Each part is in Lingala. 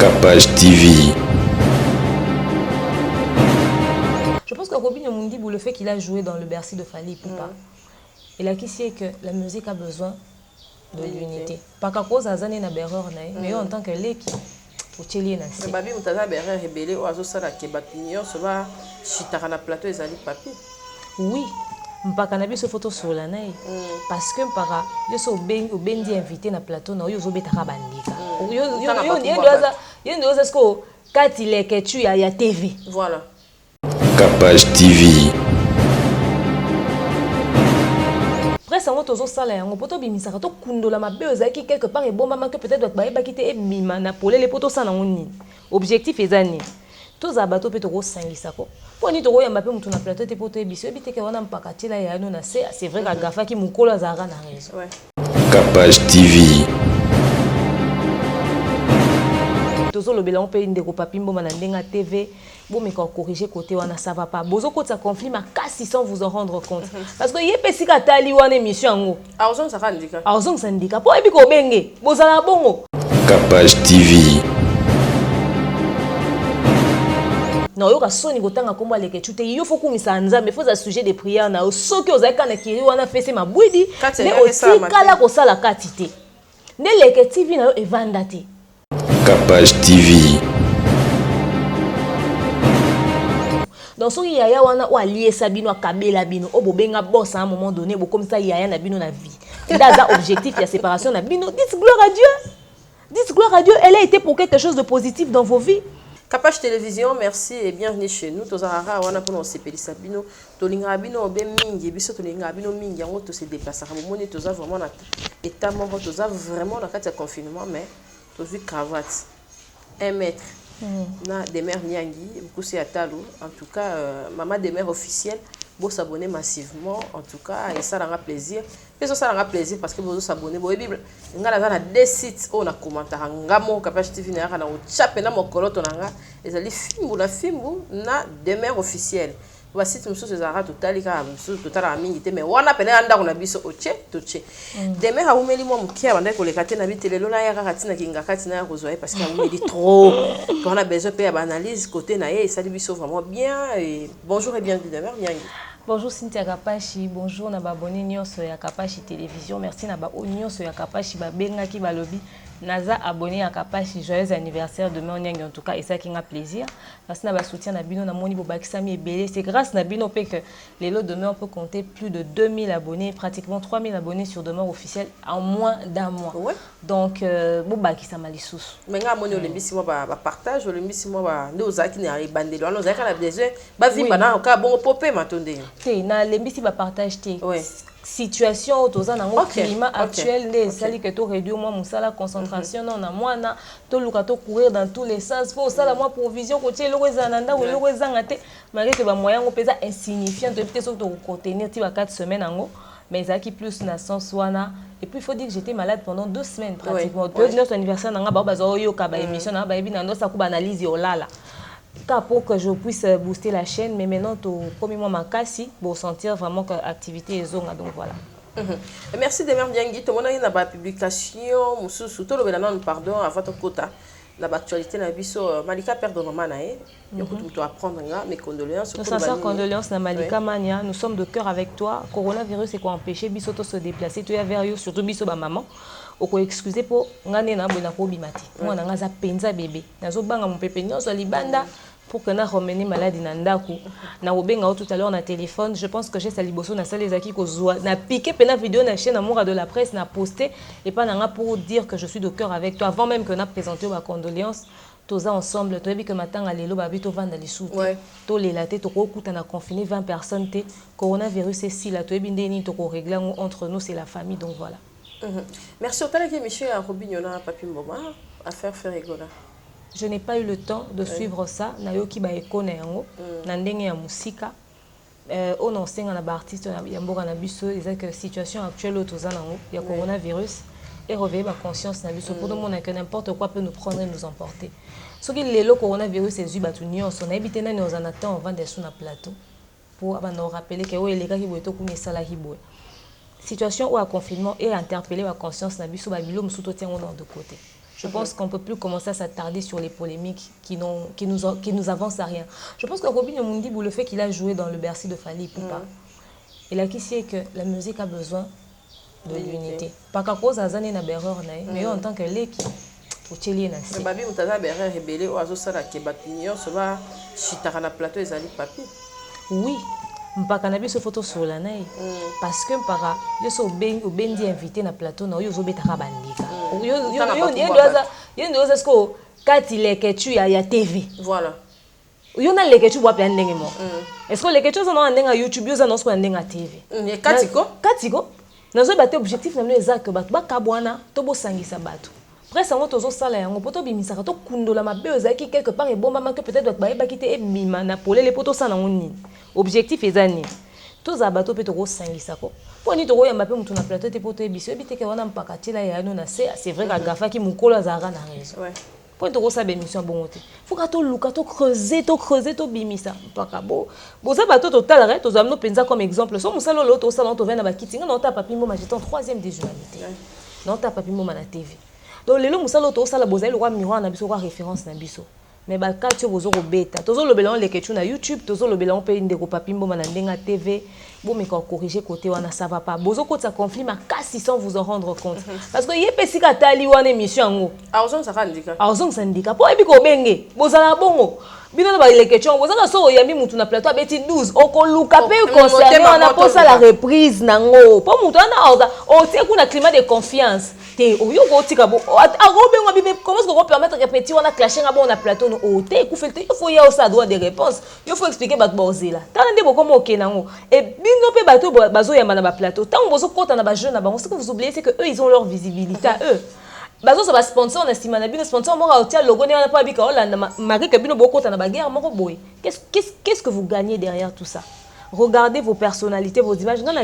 Capage TV. Je pense que Robin Mundibou, le fait qu'il a joué dans le Bercy de Fali Poupa, il a quitté que la musique a besoin de l'unité. Pas qu'à cause de na berreur mais en tant que l'équipe, au Tchéli na si. Babi mutaza berreur rebelle ou azo sala ke batunyo so ba chitaka na plateau ezali papier. Oui. Mpaka na biso photo sur la naï parce que mpaka yo so bendi invité na plateau na yo zo betaka bandika yo ndoza sko kati leke tu ya TV. Voilà. Capage TV. Presque on tozo sala yango poto bimisaka to kundola mabe ozaki quelque part et bon maman que peut-être ba ba kite e bima na polé les potos sana ngoni objectif ezani tous abato pe to ko sangisa ko poni to ko yamba pe mutu na plateau te poto e biso ebite ke wana mpaka tila ya no na c'est vrai ka gafa ki mukolo azara na raison. Capage TV. Tozo lobela on pe ndeko papi mboma na ndenga TV bon mais quand corriger côté wana ça va pas bozo ko ta conflit ma kasi sans vous en rendre compte parce que yé pesi ka tali wana émission ngo Aozon ça indika aozon ça indika po ebi ko benge bozala bongo. Capage TV. Non yo ka soni kotanga komba leke chute yo faut kumisa nzambe faut za sujet de prière na soki ozalika na kiri wana fese mabwidi mais aussi kala ko sala katité ne leke TV na yo evanda te. Capage TV. Donc soki yaya wana o allié sabino akabela bino o bobenga boss à un moment donné bo comme ça yaya na bino na vie daza objectif il y a séparation na bino dites gloire à Dieu, dites gloire à Dieu, elle a été pour quelque chose de positif dans vos vies. Capage Télévision, merci et bienvenue chez nous. Tozara wana pour nous sepeli sabino, tolinga bino be mingi, biso tolinga bino mingi, on to se déplacer. Moni toza vraiment na état mort, toza vraiment na carte de confinement mais tozu cravate 1 mètre. Na des mères Nyangi, Moukoussi Atalou, en tout cas, maman des mères officielles, vous s'abonner massivement, en tout cas, et ça aura plaisir. Et ça aura plaisir parce que vous s'abonnez. Vous Bible, on a des sites où on a commenté, on a Capage TV, on a chapé, on a coloton, et ça les films, on a des mères officielles. Voici tout ce zara total total amingité mais wana pena anda on a biso oche toche demain ha umeli mo mukia banda ko lekate na bitelelo na ya katina kinga katina ya kozoe parce que on dit trop on a besoin de faire analyse côté na et ça biso vraiment bien et bonjour et bienvenue demain Nyangi. Bonjour Cynthia Kapashi, bonjour na babone nyonso ya Kapashi Télévision, merci na ba nyonso ya Kapashi ba benga ki balobi naza abonné à Kapashi, joyeux anniversaire demain Nyangi en tout cas et ça qui a plaisir. Merci na ba soutien na bino na moni bobakisami ebele, c'est grâce na bino que les lots demain on peut compter plus de 2000 abonnés, pratiquement 3000 abonnés sur Demeure officiel en moins d'un mois. Ouais. Donc bobakisama lisusu. Menga moni olembisi mo ba partage, olembisi mo ba ndozaki na ibandelo, ndozaki na besoin ba vimba na ka bon popé matonde. Na lembisi ba partage te. Situation autoza na climat actuel les sali que to réduire moi musala concentration non na mwana to luka to courir dans tous les sens faut sala moi provision ko tie loko ezananda ou loko ezanga te malgré que ba moyen ngo pesa insignifiant de peut-être so to contenir ti ba 4 semaines ango mais zaki plus na sens wana et puis il faut dire que j'étais malade pendant 2 semaines pratiquement notre anniversaire nanga ba bazo yo ka ba émission na ba ebi na ndo sa ku ba analyse yo lala pour que je puisse booster la chaîne, mais maintenant, au premier mois, pour sentir vraiment que l'activité est zone. Donc voilà. Merci de m'avoir dit. Tout le monde a une publication, surtout le pardon, avant ton quota. L'actualité, Malika perd maman. Il faut apprendre mes condoléances. Nos sincères condoléances à Malika Mania. Nous sommes de cœur avec toi. Coronavirus, c'est quoi empêcher Bisoto se déplacer. Tu es vers eux, surtout Biso maman. Oko excusez pour ngane na bona ko bimati moi na ngaza penza bébé nazo banga mon pépé nyonso libanda pour que na remene maladie na ndako na obenga tout à l'heure na téléphone je pense que j'ai sali bosso na sali zaki ko zoa na piqué pena vidéo na chaîne amour de la presse na posté et pas na pour dire que je suis de cœur avec toi avant même que na présenté ma condoléance tous ensemble tu as vu que matin à l'élo babi to vanda les sous to les laté to ko kuta na confiné 20 personnes té coronavirus c'est si la to ebindeni to ko régler entre nous c'est la famille donc voilà. Merci au talent que monsieur Robin Yona Papi Mboma à faire rigoler. Je n'ai pas eu le temps de suivre ça. Nayoki ba ekona yango na ndenge ya musika. On enseigne na ba artiste ya mboka na biso que situation actuelle autoza nango ya coronavirus et réveiller ma conscience na biso pour demander que n'importe quoi peut nous prendre et nous emporter. Ce qui le coronavirus est zuba tunyo son habité na nous en attend on vend des sous na plateau pour nous rappeler que oui les gars qui boito ku sala hibo. Situation où un confinement et interpeller ma conscience na biso babilo musuto tiango dans de côté. Je pense qu'on ne peut plus commencer à s'attarder sur les polémiques qui nous avancent à rien. Je pense que Robin Mundibou, le fait qu'il a joué dans le Bercy de Fally Ipupa, il a qui sait que la musique a besoin de l'unité. Pas qu'à cause de na berreur, mais en tant que l'équipe, au Tchélier na si. Mais babi mutaza berreur rebelle ou azo sala ke batunyo soba chitara na plateau ezali papi. Oui. Mpaka na biso photo sur la naï parce que mpaka yo so bendi invité na plateau na yo zo betaka bandika yo ndoza sko kati leketu ya TV voilà yo na leketu bwa pya ndenge mo est-ce que leketu zo na ndenga YouTube yo za no sko ndenga TV katiko nazo bate objectif na mno ezaka bato bakabwana to bosangisa bato presque on tozo sala yango poto bimisaka to kundola mabe ozaki quelque part et bomba que peut-être bato ba kité e mima na polé les potos sana ngoni objectif ezani tous abato pe toko sangisa ko poni toko yamba pe mutu na plateau te poto ebiso ebite ke wana mpaka tila ya no na c'est vrai ka gafa ki mukolo azara na raison ouais poni toko sa émission bongote faut ka to luka to creuser to bimisa mpaka boza bato total re to zamno penza comme exemple so musalo lo to sala to vena ba kitinga na ta papimbo ma j'étais en 3e des journalités na ta papimbo ma na TV donc lelo musalo to sala bozali le roi miroir na biso ko référence na biso mais ba katio bozo ko beta tozo lobela on leketu na YouTube tozo lobela on pe ndeko papimbo na ndenga TV bon mais quand corriger côté wana ça va pas bozo ko ta conflit ma kasi sans vous en rendre compte parce que yé sika tali wana émission ngo aozon ça ndika po ebi ko benge bozala bongo bino na ba leketu bozaka so yambi mutu na plateau abeti 12 okoluka pe concerné wana posa la reprise nango po mutu ana oza o tie kuna climat de confiance te oyo ko tika bo arobengo bibe comment est-ce qu'on peut permettre répéter on a clashé ngabo na plateau no o te ku felte il faut ya ça droit de réponse il faut expliquer bat bozela tala ndebo comme okenango et bino pe bato bazo yamba na ba plateau tant bozo kota na ba jeune na bango ce que vous oubliez c'est que eux ils ont leur visibilité à eux bazo ça ba sponsor na sima na bino sponsor mo ka otia logo ne na pa bika Hollande mari que bino bokota na ba guerre moko boy qu'est-ce que vous gagnez derrière tout ça? Regardez vos personnalités, vos images. On a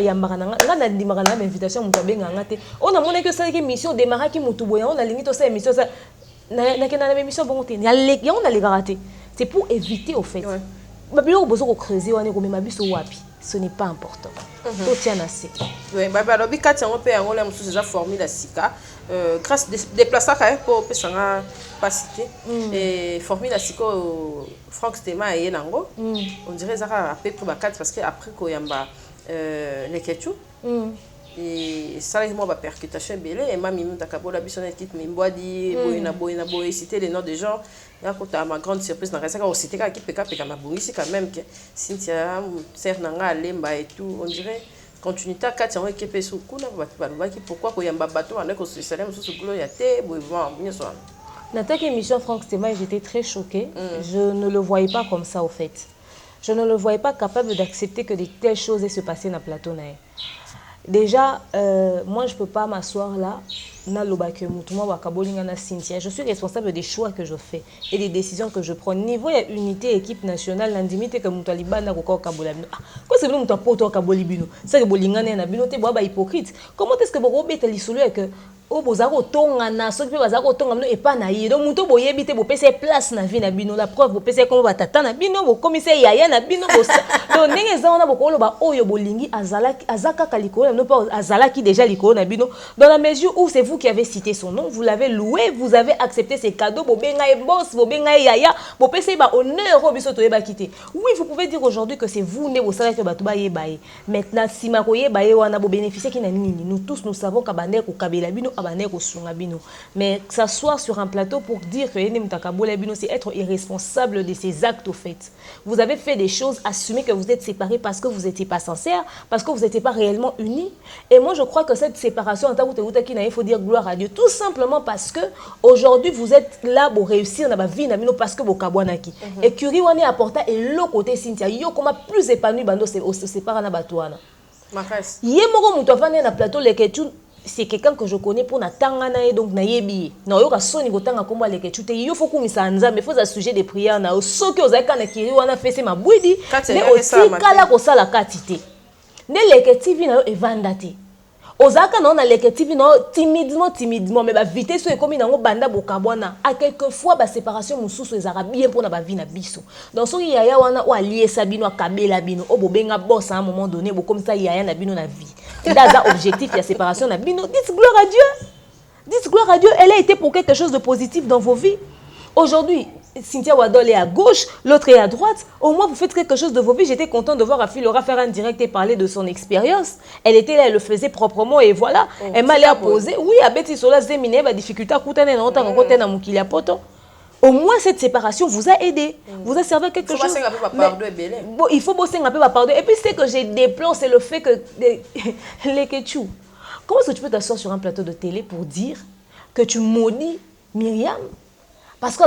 invitation on a montré que ça est mission démarrer qui mutuboya on a limite ça émission ça na émission bon on a les raté. C'est pour éviter au fait. Babilo bozo ko creuser wana ko mema biso wapi. Ce n'est pas important. To tient assez. Oui, baba lobi kati on peut on la musu déjà formule la sika grâce déplacer ka pour pesanga pas cité et formule la sika Franck Stema et nango on dirait ça a peu pour bakati parce que après ko yamba les ketu et ça les moi ba percutation belé et mami mutakabola bisona kit mimbwadi boina citer les noms des gens là quand à ma grande surprise dans ça on citer qui peka ma bongisi quand même que Cynthia Sernanga Lemba et tout on dirait continuité à 4 ans qui peut sous kuna ba qui pourquoi ko yamba bateau on est ko se salem sous gulo ya te bo bien soir. Dans cette émission Franck Stema j'étais très choquée je ne le voyais pas comme ça au fait je ne le voyais pas capable d'accepter que de telles choses aient se passer dans le plateau nae. Déjà, moi je ne peux pas m'asseoir là, je suis responsable des choix que je fais et des décisions que je prends. Niveau unité, équipe nationale, l'indimité que nous talibans quoi c'est nous ça que hypocrite. Comment est-ce que vous avez que o bozako tonga na soki pe bazako tonga mino epa na ye donc muto boyebi te bo pese place na vie na bino la preuve bo pese comme batata na bino bo commissaire yaya na bino bo donc ndenge za ona bokolo ba oyo bolingi azaka kalikolo no pas azalaki déjà likolo na bino dans la mesure où c'est vous qui avez cité son nom vous l'avez loué vous avez accepté ses cadeaux bo benga e boss bo benga e yaya bo pese ba honneur o biso to yeba kité oui vous pouvez dire aujourd'hui que c'est vous né bo sala que batu ba yeba e maintenant si ma ko yeba e wana bo bénéficier ki na nini nous tous nous savons ka bande ko kabela bino mais s'asseoir sur un plateau pour dire que c'est être irresponsable de ses actes au fait. Vous avez fait des choses, assumez que vous êtes séparés parce que vous n'étiez pas sincères, parce que vous n'étiez pas réellement unis. Et moi je crois que cette séparation, il faut dire gloire à Dieu, tout simplement parce que aujourd'hui vous êtes là pour réussir dans la vie parce que vous kabwanaki. Et Curie on est apporté et l'autre côté Cynthia, yo comment plus épanoui bando se sépare na batouana. Yemoko muto afane na plateau leketu c'est quelqu'un que je connais pour na tangana et donc na yebi na yoka soni gotanga komba leke chute yo faut kumisa nzambe faut za sujet de prière na soki ozaka na kiri wana fese mabwidi mais aussi kala ko sala katité ne leke TV na yo evanda te ozaka na leke TV na timidement mais ba vitesse so ekomi nango banda bokabwana à quelquefois ba séparation mususu ezara bien pour na ba vie na biso donc soki yaya wana o allié sabino akabela bino o bobenga boss à un moment donné bo comme ça yaya na bino na vie. Dans un objectif, il y a séparation. Dites gloire à Dieu. Dites gloire à Dieu, elle a été pour quelque chose de positif dans vos vies. Aujourd'hui, Cynthia Wadol est à gauche, l'autre est à droite. Au moins, vous faites quelque chose de vos vies. J'étais contente de voir Afi Laura faire un direct et parler de son expérience. Elle était là, elle le faisait proprement et voilà. Elle m'a l'air posée. Oui, à Betty Sola, Zemine, ma difficulté à coûter au moins, cette séparation vous a aidé, vous a servi à quelque chose. Bon, il faut bosser un peu pardon. Et puis, ce que j'ai déploré, c'est le fait que les Ketchou. Comment est-ce que tu peux t'asseoir sur un plateau de télé pour dire que tu maudis Myriam? Parce que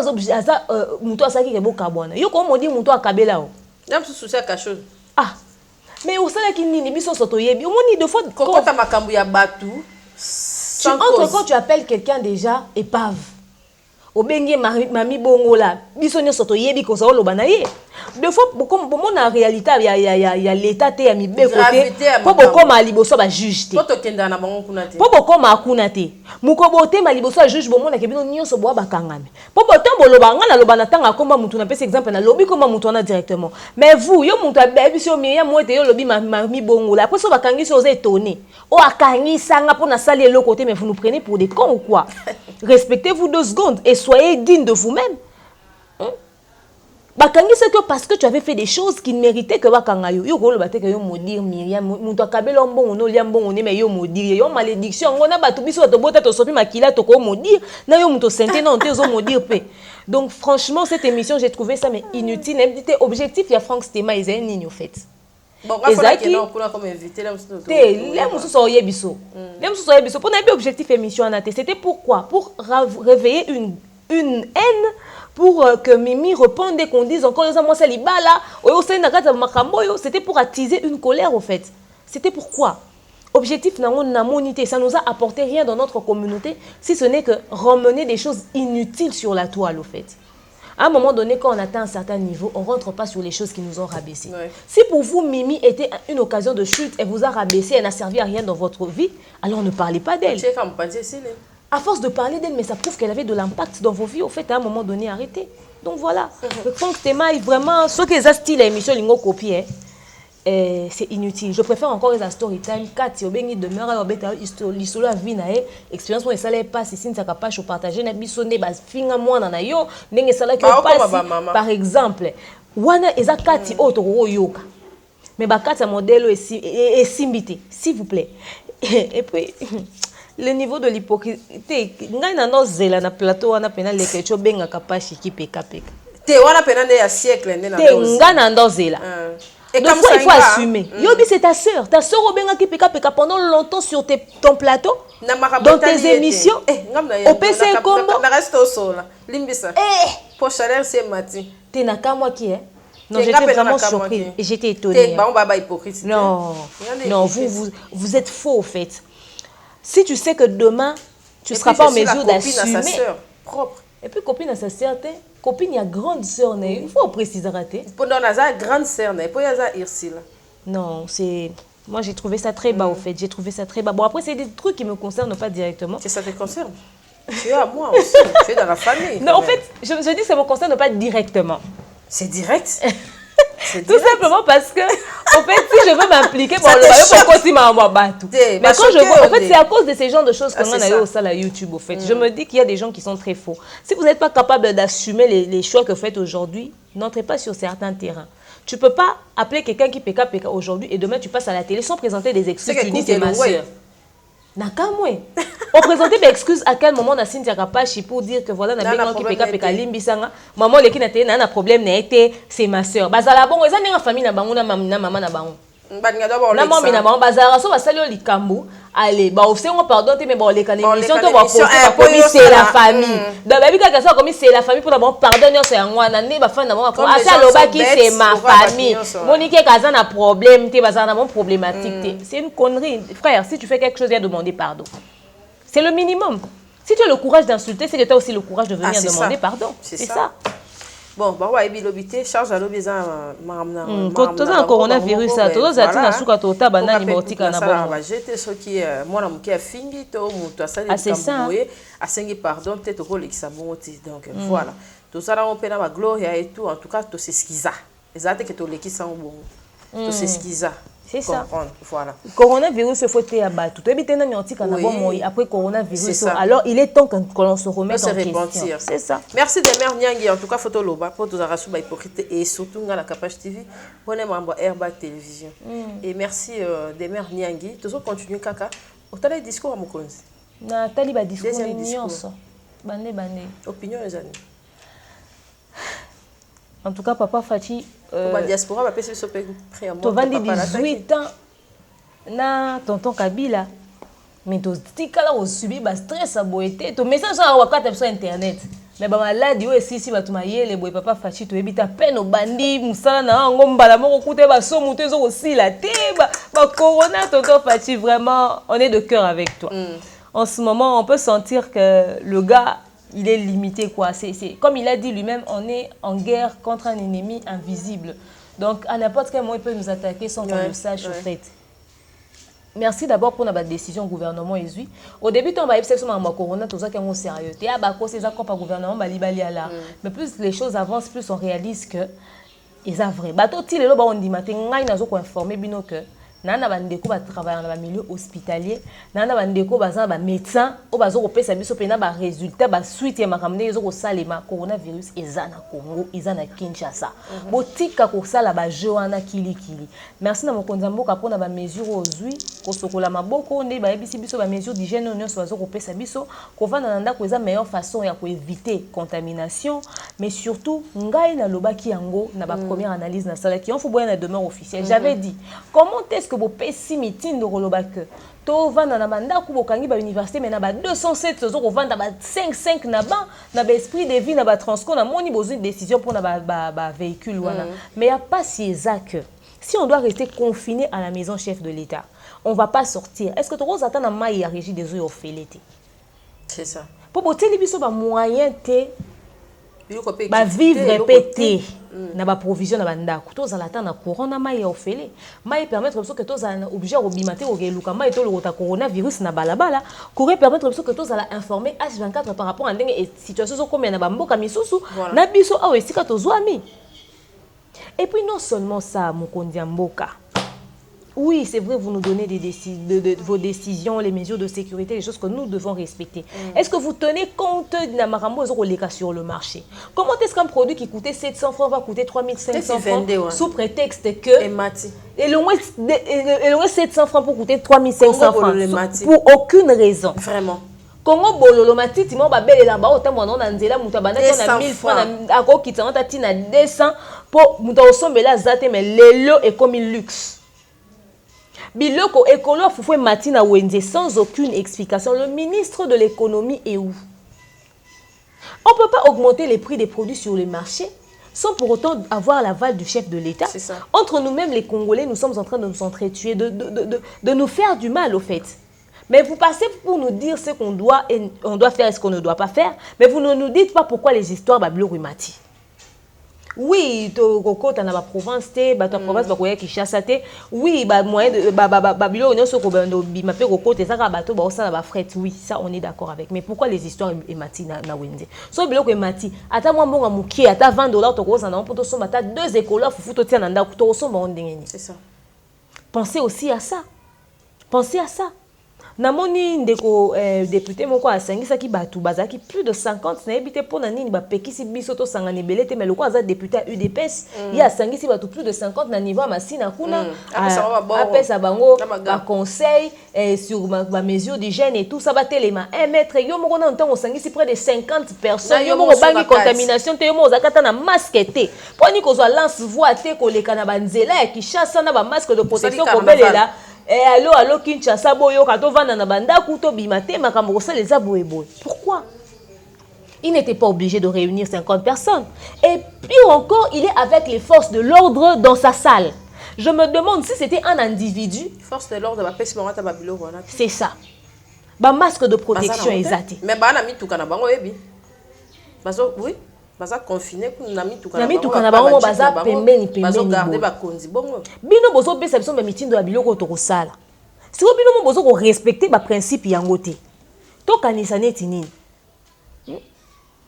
Mouto Asaki est beau Kabouana. Yo comment maudit Mouto Akabela? Y'a un souci à quelque chose. Ah, mais au sein de qui n'est pas sur Toyebi, au moins ni deux fois. Quand tu as ma cambouille battu, tu entres quand tu appelles quelqu'un déjà épave. Au bengi mami bongo là, bisonyo soto yebi ko sa oloba na ye. Deux fois comme en réalité il y a l'état te ya mi be côté. Po boko ma liboso ba juge te. Po to kenda na bango kuna te. Po boko ma kuna te. Muko bote ma liboso ba juge bomona ke bino nyonso bo ba kangame. Po bote boloba nga na loba na tanga komba mutu na pese exemple na lobi komba mutu na directement. Mais vous yo mutu abebi so Myriam mo ete yo lobi mami bongo là. Après so ba kangi so étonné. O akangi sanga pour na saler le côté mais vous nous prenez pour des cons ou quoi? Respectez-vous 2 secondes et soyez digne de vous-même. Bakangi, c'est que parce que tu avais fait des choses qui ne méritaient que Bakangayo. Yo ko lo baté que yo maudire Myriam, muto akabelo mbongo no liambongo ne mais yo maudire, yo malédiction, on a batu biso to bota to sopi makila to ko maudire, na yo muto sente non te zo maudire pe. Donc franchement cette émission, j'ai trouvé ça mais inutile, c'était objectif, il y a Franck Stema, ils ont une en fait. Bon, on va comme invité là objectif émission c'était pourquoi pour réveiller une haine pour que Mimi réponde et qu'on dise encore les moi c'est libala c'était pour attiser une colère au fait. C'était pourquoi objectif n'a monité, ça nous a apporté rien dans notre communauté si ce n'est que ramener des choses inutiles sur la toile au fait. À un moment donné, quand on atteint un certain niveau, on ne rentre pas sur les choses qui nous ont rabaissés. Ouais. Si pour vous, Mimi était une occasion de chute, elle vous a rabaissé, elle n'a servi à rien dans votre vie, alors ne parlez pas d'elle. À force de parler d'elle, mais ça prouve qu'elle avait de l'impact dans vos vies, au fait, à un moment donné, arrêtez. Donc voilà. Le Franck Stema, vraiment, ce que les style l'émission, ils copie, c'est inutile. Je préfère encore les story time. Quand il demeure, l'histoire vie nae, expérience moi ça les passe ici, ça capable de partager na bisonné bas finga moi na yo, ndenge ça la que passe. Par exemple, wana eza kati auto yoka. Mais ba kati modèle et simbité, s'il vous plaît. Et puis le niveau de l'hypocrisie, ngai na nozela na plateau wana pena leke cho benga kapashi ki peka. Te wana pena ya siècle ndena ndoze. Te ngana ndozela. Donc il faut assumer. Yobi, c'est ta soeur. Ta soeur Obenga qui peka pendant longtemps sur ton plateau, dans tes émissions. Au PC Combo. Pour chaleur, c'est Mati. T'es Nakama qui est? Non, j'étais vraiment surprise. Et j'étais étonnée. Non, non, vous êtes faux, au fait. Si tu sais que demain, tu ne seras pas en mesure d'assumer. Propre. Et puis, copine à sa sœur, copine, il y a grande sœur, il faut préciser. Pendant la grande sœur, il y a Ursula. Non, c'est... Moi, j'ai trouvé ça très bas, au fait. J'ai trouvé ça très bas. Bon, après, c'est des trucs qui ne me concernent pas directement. Que ça te concerne? Tu es à moi aussi. Tu es dans la famille. Non, en fait, je dis que ça ne me concerne pas directement. C'est direct. Tout simplement parce que, en fait, si je veux m'impliquer, bon, le pourquoi si m'a battu. Mais quand je vois, en fait, c'est à cause de ces genres de choses qu'on a eu au sein de YouTube, au fait. Je me dis qu'il y a des gens qui sont très faux. Si vous n'êtes pas capable d'assumer les choix que vous faites aujourd'hui, n'entrez pas sur certains terrains. Tu ne peux pas appeler quelqu'un qui péka aujourd'hui et demain tu passes à la télé sans présenter des excuses. Tu dis c'est ma soeur. Nakamwe. On présentait des excuses à quel moment na Cynthia Kapashi pour dire que voilà na benga qui peka limbisanga maman leki na te na problème na été c'est ma sœur bazala bon eza ninga famille na bango na maman na bango na mami na bango bazala so basali o likambu allez ba ofsengo pardon te mais bon les émission to ba poser c'est la famille donc ba bika ça comme c'est la famille pour d'abord pardonner c'est ngwana ne ba fana ba ah ça loba qui c'est ma famille monique kaza na problème te bazala na bon problématique c'est une connerie frère si tu fais quelque chose viens demander pardon. C'est le minimum. Si tu as le courage d'insulter, c'est que tu as aussi le courage de venir demander pardon. C'est ça. Bon, bah ouais, bilobité, charge à l'obéissant, madame. Quand tu as un coronavirus, tu as un souka tota banane ibotika na bon. J'étais ce qui moi na muki a fingi to muto asali kamboye, asengi pardon peut-être au l'examoti. Donc voilà. Tout ça là on peut na gloire et tout en tout cas to s'esquiza. Exact que to leki sans bon. To s'esquiza. C'est ça. Voilà. Coronavirus, il faut abattre. Tu habites dans un après coronavirus. Alors, il est temps que l'on se remette en question. C'est ça. Merci de Mère Niangi. En tout cas, photo loba pour tous les hypocrites et surtout dans la Capage TV. Bonne membre Herba Télévision. Et merci de Mère Niangi. Tous continuer kaka. Au tali discours à Mokonzi. Na tali ba discours nuance. Bande. Opinion les amis. En tout cas, Papa Fati. La diaspora va passer sur prix à moi. Tu vas 18 ans na tonton Kabila. Mais tu dis que là on subit ba stress à boité. Tu message à wakati sur internet. Mais ba maladi o si ba tu mayele boy Papa Fati tu ebita peine au bandi musala na ngomba la moko kute ba so muté zo aussi la té ba corona tonton Fati vraiment on est de cœur avec toi. En ce moment, on peut sentir que le gars il est limité quoi. C'est comme il a dit lui-même, on est en guerre contre un ennemi invisible. Donc à n'importe quel moment il peut nous attaquer sans qu'on le sache au fait. Merci d'abord pour notre décision gouvernement Ezui. Au début on va essayer sur corona tout ça qui est sérieux. Et à bako c'est ça comme gouvernement bali là. Mais plus les choses avancent, plus on réalise que ils a vrai. Bato ti le ba on dit matin ngai nazo ko informer bino que nana bandeko ba travailler dans le milieu hospitalier nana bandeko baza ba médecin o bazo ko pesa biso pena ba résultat ba suite ya makamne ezo ko salema coronavirus eza na Congo eza na Kinshasa botika ko sala ba Joana kilikili. Merci na mokonza mboka pona ba mesure ozui ko sokola maboko nde ba ebisi biso ba mesure d'hygiène nyonso bazo ko pesa biso ko vanda na ndako eza meilleure façon ya ko éviter contamination mais surtout ngai na lobaki yango na ba première analyse na sala qui on faut boya na demeure officielle. J'avais dit comment est-ce que bo pesi mitin de rolobake to vanda na banda ku bokangi ba université mais na ba 207 zo ko vanda ba 5 na ba esprit de vie na ba transco na moni besoin de décision pour na ba véhicule wana mais y a pas si exact si on doit rester confiné à la maison chef de l'État on va pas sortir. Est-ce que tu oses attendre mai ya régie des eaux offelete? C'est ça. Pour boter biso ba moyen té ba vivre répété na ba provision na bandako to za la na corona mai ya ofele mai permettre que to za obligé au bimate au geluka mai to le coronavirus na balabala pourrait permettre que to za la informer H24 par rapport à ndenge situation zo comme na ba mboka misusu na biso awe sika to zwami. Et puis non seulement ça mokondi mboka. Oui, c'est vrai, vous nous donnez vos décisions, les mesures de sécurité, les choses que nous devons respecter. Est-ce que vous tenez compte de la marambo sur le marché? Comment est-ce qu'un produit qui coûtait 700 francs va coûter 3500 francs sous prétexte que... Et le moins 700 francs pour coûter 3500 francs pour aucune raison. Vraiment. Congo bololo matiti mo babele la ba otambo na nzela muta bana na 1000 francs na akokita na tina 200 pour muta osombela zate mais lelo est comme un luxe. Biloko écolo Foufoue Matina Wenze sans aucune explication. Le ministre de l'économie est où? On ne peut pas augmenter les prix des produits sur le marché sans pour autant avoir l'aval du chef de l'État. Entre nous-mêmes, les Congolais, nous sommes en train de nous entretuer, de nous faire du mal au fait. Mais vous passez pour nous dire ce qu'on doit et on doit faire et ce qu'on ne doit pas faire, mais vous ne nous dites pas pourquoi les histoires bablo rumati. Oui, to kokota na ba province te, ba to province ba koya Kinshasa te. Oui, ba moyen de ba bilo nyonso ko bando bima pe kokota ezaka bato ba osala ba fret. Oui, ça on est d'accord avec. Mais pourquoi les histoires emati na Wenze? So bilo ko emati, ata mwa mbonga mukie, ata $20 to ko sana pour to somba ata deux écoles fufu to tia na ndako to somba ondengeni. C'est ça. Pensez aussi à ça. Pensez à ça. Namoni ndeko député moko asangisa ki batu bazaki plus de 50 na ebité pona nini ba pekisi biso to sangani belete mais le quoi za député à UDPS il a sangisi batu plus de 50 na niveau masina kuna apesa bango ba conseil sur ma mesure d'hygiène et tout ça ba telema 1 mètre yo moko na ntango sangisi près de 50 personnes yo moko bangi contamination te yo moko zakata na masque te poni ko zo lance voix te ko leka na banzela ya Kinshasa na ba masque de protection ko belela. Et allo Kinshasa boyo kato vanda na banda kuto bimate makambo ça les aboyeboy. Pourquoi? Il n'était pas obligé de réunir 50 personnes. Et puis encore, il est avec les forces de l'ordre dans sa salle. Je me demande si c'était un individu. Force de l'ordre c'est ça. Ba masque de protection exact. Mais ba na mi tukana bango ebi. Bazo oui. Baza confiné pour nami tukana bango baza pembeni bazo garder ba konzi bongo bino bozo pesa biso ba mitindo ya biloko to kosala si bino mo bozo ko respecter ba principe yango te to kanisa neti nini.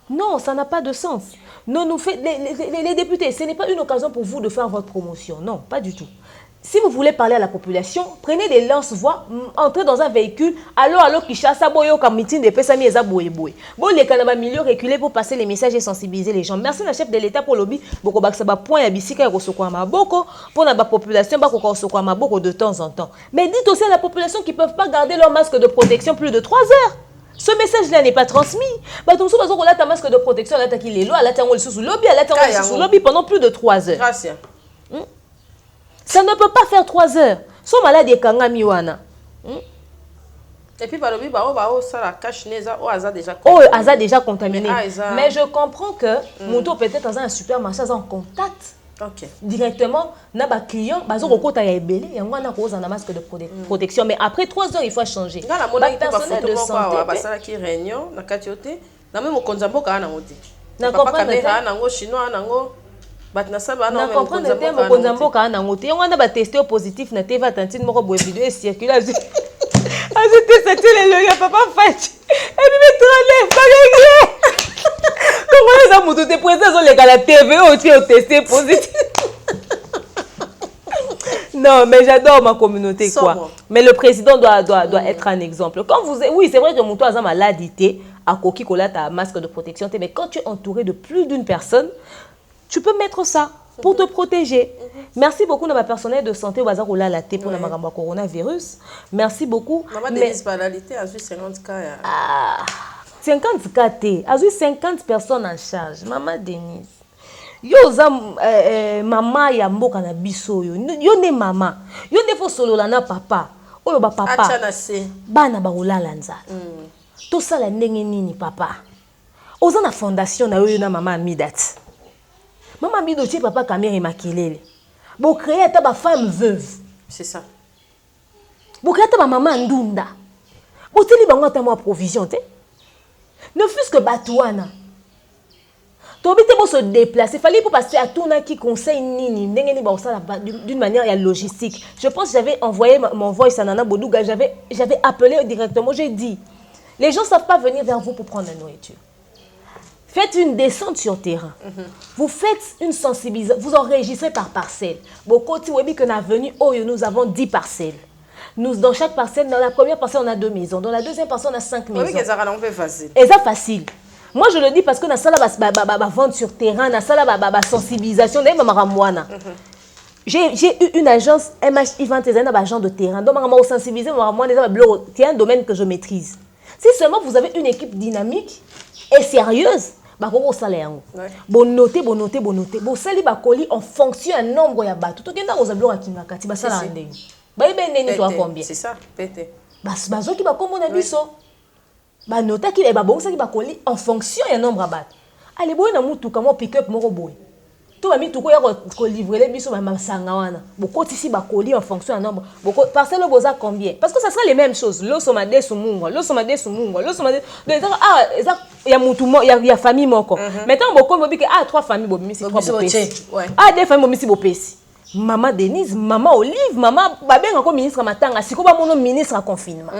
Non, ça n'a pas de sens. Non, nous fait les députés, ce n'est pas une occasion pour vous de faire votre promotion. Non, pas du tout. Si vous voulez parler à la population, prenez des lance-voix, entrez dans un véhicule, allô, Kishasa, boyo, comme meeting de Pesami, eza boye boye. Bon, les canabas milieu reculés pour passer les messages et sensibiliser les gens. Merci, la chef de l'État, pour lobby. Boko Baksaba, point, ya bisika, ya kosokwa maboko, pour la population, bako kosokwa maboko de temps en temps. Mais dites aussi à la population qu'ils ne peuvent pas garder leur masque de protection plus de 3 heures. Ce message-là n'est pas transmis. Batum sou bazoko lata masque de protection, lata ki lelo, lata ngol sous lobby, lata ngol sous lobby pendant plus de 3 heures. Grâce. Ça ne peut pas faire 3 heures. So malade et kanga miwana. Et puis, balobi, ça la cache neza, aza déjà contaminé. Oh, aza déjà contaminé. Mais je comprends que Mouto peut-être dans un supermarché en contact. Okay. Directement, na ba client, bazo kokota ya ebele, yango na koza na masque de protection. Mais après 3 heures, il faut changer. Ba personnel de santé. Basala ki réunion, na katiote, na même konzambo ka na ngoti. Na comprendre ka na ngo chinois na ngo. Na comprendre te mo konzambo ka na ngoti. Yango na ba testé positif na TV atantine moko boye vidéo et circuler. Ajouter ça tu le papa fâche. Et puis me trôner, pas gagner. Comment ça moto te présent sur la TV ou tu es testé positif? Non, mais j'adore ma communauté quoi. Mais le président doit être un exemple. Quand vous oui, c'est vrai que Mouto a une maladie à coquille cola ta masque de protection, mais quand tu es entouré de plus d'une personne, tu peux mettre ça pour te protéger. Merci beaucoup à ma personnel de santé au hasard la thé pour le coronavirus. Merci beaucoup. Maman Denise Banalité a eu 50 cas. 50 cas, a eu 50 personnes en charge. Maman Denise. Yo za maman ya mboka na biso yo. Yo ne maman. Yo ne fo solo na papa. Oyo ba papa. Achana se. Bana ba olala nzala. To sala ndenge nini papa. Oza na fondation na yo na maman Amidat. Maman Amido tie papa Kamere Makelele. Bo créer ta ba femme veuve. C'est ça. Bo créer ta ba maman Ndunda. Bo teli bango ta mo provision te. Ne fût-ce que Batouana. Tobite pour se déplacer, il fallait pour passer à tout qui conseille nini, d'une manière logistique. Je pense que j'avais envoyé mon voice à Nana Bodouga, j'avais appelé directement, j'ai dit, les gens ne savent pas venir vers vous pour prendre la nourriture. Faites une descente sur terrain. Vous faites une sensibilisation, vous enregistrez par parcelle. Beaucoup de webi que nous avons venu, oh, nous avons 10 parcelles. Nous, dans chaque parcelle, dans la première parcelle, on a 2 maisons. Dans la deuxième parcelle, on a 5 maisons. Oui, c'est facile. Et ça facile. Moi, je le dis parce que dans la vente sur terrain, dans la sensibilisation, j'ai eu une agence MHI 21 agent de terrain. Donc, je sensibiliser, c'est un domaine que je maîtrise. Si seulement vous avez une équipe dynamique et sérieuse, bon salaire. Bon noter. Bon sali ba colis en fonction un nombre ya ba. Tout kenda ozablo akimaka ti ba sala ndenge. Ba ibe neni toi combien? C'est ça, pété. Bazo ki ba kombo na biso. Ba nota ki ba bon sali ba colis en fonction un nombre ya ba. Allez boy na mutu kamo pick-up moko boy. To ba mituko ya ko livrer les biso ba masanga wana. Boko tisi ba colis en fonction un nombre. Boko parcelle boza combien? Parce que ça sera les mêmes choses. Lo somade sumungo, lo somade sumungo, lo somade il y a mutu il y a famille moko. Maintenant boko mobi que 3 familles bobi si 3 bopesi. 2 familles bobi si bopesi. Maman Denise, maman Olive, maman babenga ko ministre matanga siko ba mono ministre à confinement.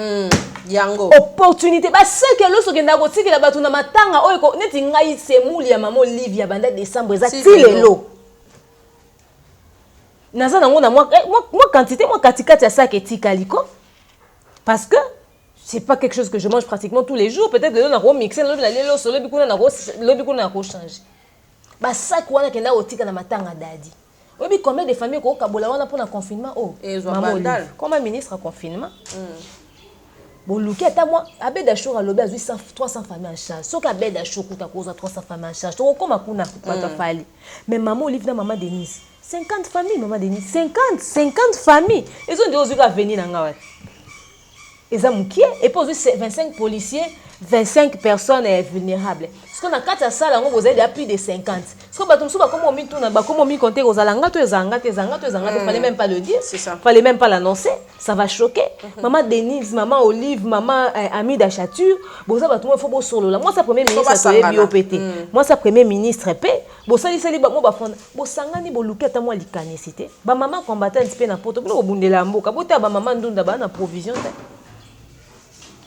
Yango. Opportunité ba ce que lo sokenda ko tikela batu na matanga oyo ko neti ngai semuli ya maman Olive ya banda décembre za tilelo. Naza nango na moi quantité moi katikati ya sac etikaliko parce que c'est pas quelque chose que je mange pratiquement tous les jours, peut-être que on a remixé le lelo solo bikuna na ko changer. Ba sac wana kenda otika na matanga dadi. Oui, combien de familles qui ont pour le confinement? Oh, maman, comment ministre à confinement? Bon, look à moi, Abed Dachour a lobé à 300 familles en charge. Sauf qu'Abed Dachour coûte à cause de 300 familles en charge. Donc, comment on a fallu? Mais maman Olive, maman Denise, 50 familles, maman Denise, 50 familles. Ils ont dit aux yeux à venir dans la ils ont mouqué et puis 25 policiers, 25 personnes vulnérables. Parce qu'on a 4 salles, on a plus de 50. Parce que comme on mis compter aux alanga, il fallait même pas le dire, il fallait même pas l'annoncer, ça va choquer. Maman Denise, maman Olive, maman Ami d'Achature, il faut solo là. Moi ça premier ministre c'est biopété. Moi ça premier ministre paix. Bon sali moi ba fond. Bon sangani bo luketa moi likanicité. Ba maman combattant un petit peu na poto, bo bundela mboka. Bota ba maman ndunda ba na provision.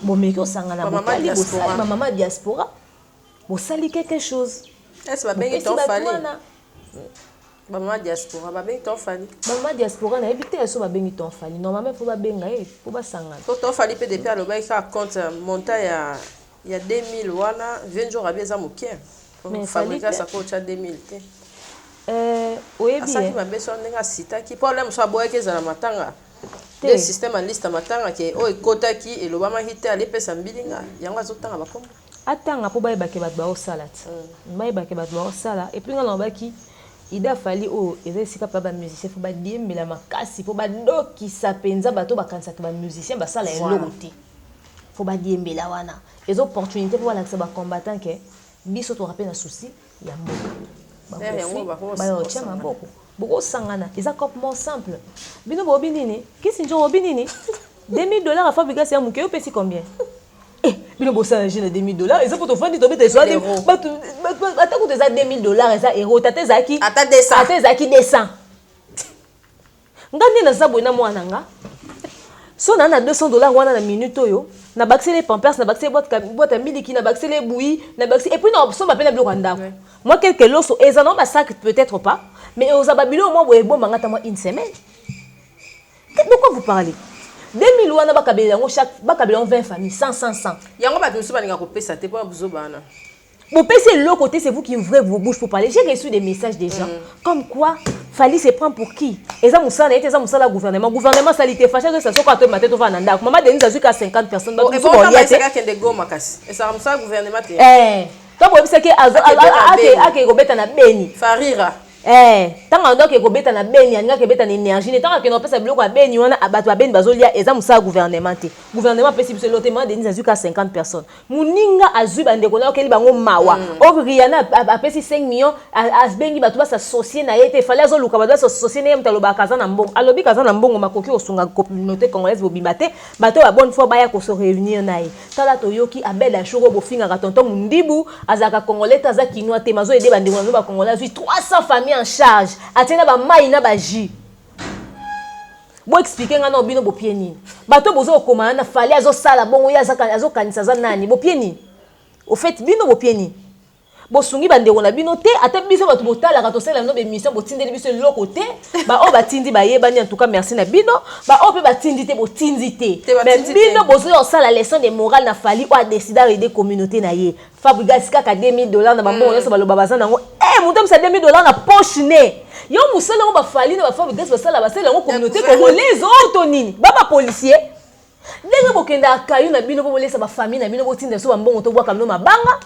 Bon mais ko sangana bokali bo sali ma maman diaspora. Bo sali quelque chose. Est-ce que bien ton fallait? Maman diaspora, ba bengi ton fali. Maman diaspora na éviter so ba bengi ton fali. Normalement faut ba benga faut ba sangana. Ton fali peut depuis le bail ka compte monta il y a 2000 wana 20 jours abeza mokie. Mais fabriquer ça coûte 2000 te. Oyebi. Ça qui m'a besoin nga sita ki problème so boye ke za na matanga. Le système en liste matanga ke o ekota ki et lobama hité aller pesa mbilinga yango azotanga bakombo. Atanga po ba ebake bat ba o salat. Ba ebake bat ba o sala et puis nga lobaki ida fali o ezesika pa ba musicien faut ba diembela makasi faut ba doki sapenza bato bakanisa to ba musicien ba sala eloko te. Faut ba diembela wana. Les opportunités pour la ba combattant que biso to rappel na souci ya mboka. Ba tia maboko. Boko sangana, eza copement simple. Bino bobi nini? Kisi njo bobi nini? $2000 à fabriquer c'est amuke opesi combien? Bino bo sa jeune $2000, eza pour te faire tomber tes soins. Ata ko eza $2000 eza euro, tate zaki. Ata 200. Ata zaki 200. Ngandi na sabo na mwana nga. So na $200 wana na minute oyo. Na baxé les pampers, na baxé boîte à miliki, na baxé les bouillies, na baxé et puis na option m'appelle la blokanda. Moi quelque loso eza non ba sac peut-être pas, mais aux ababilo moi boye bon mangata moi une semaine. De quoi vous parlez? 2000 wana ba kabela ngo chaque ba kabela 20 familles 100. Yango ba tusu ba ninga ko pesa te pour buzo bana. Bon, c'est l'autre côté, c'est vous qui ouvrez vos bouches pour parler. J'ai reçu des messages des gens. Comme quoi, Fali se prend pour qui? Et ça, Moussa, la gouvernement. Gouvernement, ça l'était fâché que ça soit quand tu m'as dit, maman, Denis a vu qu'à 50 personnes. Et bon, on a dit qu'il y a des gommes à casser. Et ça, Moussa, gouvernement. Quand vous savez que Robert a béni. Farira. Tant que Robert a béni, il y a que énergie. Tant que nous passons bloc à béni, on a abattu à béni, bazolia, et ça, Moussa, gouvernement. Gouvernement, peut s'il lotement, Denis a vu qu'à 50 personnes. Mouninga a vu bande qu'on a bango mawa. Or Rihanna a payé 5 millions à bengi batuba s'associer na yete. Fallait azo luka batuba s'associer na yemta loba kazana mbongo. Alobi kazana mbongo makoki osunga communauté congolaise bobimate. Bato ba bonne fois baya ko se réunir na ye. Tala toyoki abel a choro bofinga ka tonton mundibu azaka congolais taza kinwa te mazo aider bande ngo ba congolais 300 familles en charge. Atena ba mai na ba ji. Bo expliquer nga na bino bo pieni. Bato bozo komana na fallait azo sala bongo ya azo kanisa za nani bo pieni. Au fait bino bo pieni. Bo sungi bande ko na bino te ata biso bato botala ka to sala no be mission bo tindeli biso le côté ba o ba tindi ba yeba ni en tout cas merci na bino ba o pe ba tindi te bo tindi te mais bino bozo sala leçon de morale na fali o a décider aider communauté na ye fabriquer ka $2000 na ba mbongo so ba lo babaza nango mutam sa $2000 na poche ne yo musala ngo ba fali na ba fabriquer ba sala ngo communauté congolaise auto nini baba policier ndenge bokenda akayu na bino bo bolesa ba famille na bino bo tinda so ba mbongo to bwa kamno mabanga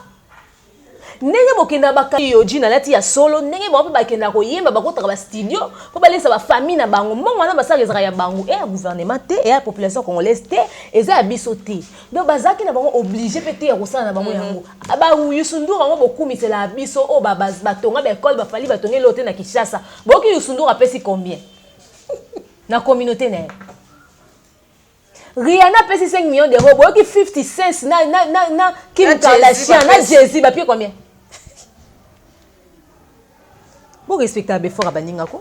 ndenge bokenda bakayi yoji na lati ya solo ndenge ba bakenda ko yemba bakotaka ba studio po balesa ba famille na bango mbongo na basala ezaka ya bango et gouvernement te et la population congolaise te eza biso te donc bazaki na bango obligé pété ya kosala na bango yango ba Youssou rango bokumisela biso o batonga ba école ba fali batonga lote na Kinshasa boki Youssou Ndour apesi combien na communauté na Rihanna pesi 5 millions d'euros boki 50 cents na Kim Kardashian na Jay-Z ba pied combien. Bon respectable fort abaninga ko.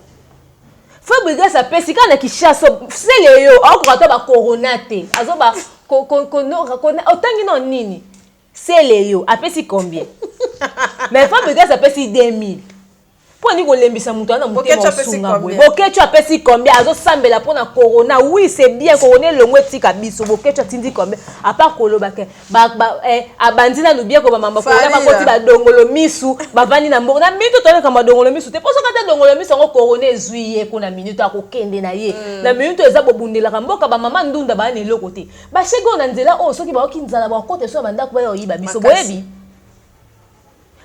Fabriquer sa pesi kana Kinshasa c'est le yo encore ba corona te. Azo ba otangi non nini. C'est le yo apesi combien. Mais fabriquer sa pesi 2000. Pour ni ko lembisa mutu na mutu mosunga boy. Bokecho apesi combien azo sambela pona corona. Oui, c'est bien corona le ngwe tika biso. Bokecho tindi combien à part koloba ke abandina lubia ko ba mamba ko ba koti ba dongolo misu ba vani na mbongo na minute to na kama dongolo misu te poso kata dongolo misu ngo corona ezuiye ko na minute akokende na ye. Na minute eza bobundela ka mboka ba mama ndunda ba ni loko te. Ba shego na nzela o soki ba okinzala ba kote so banda ko ba yo yiba biso boyebi.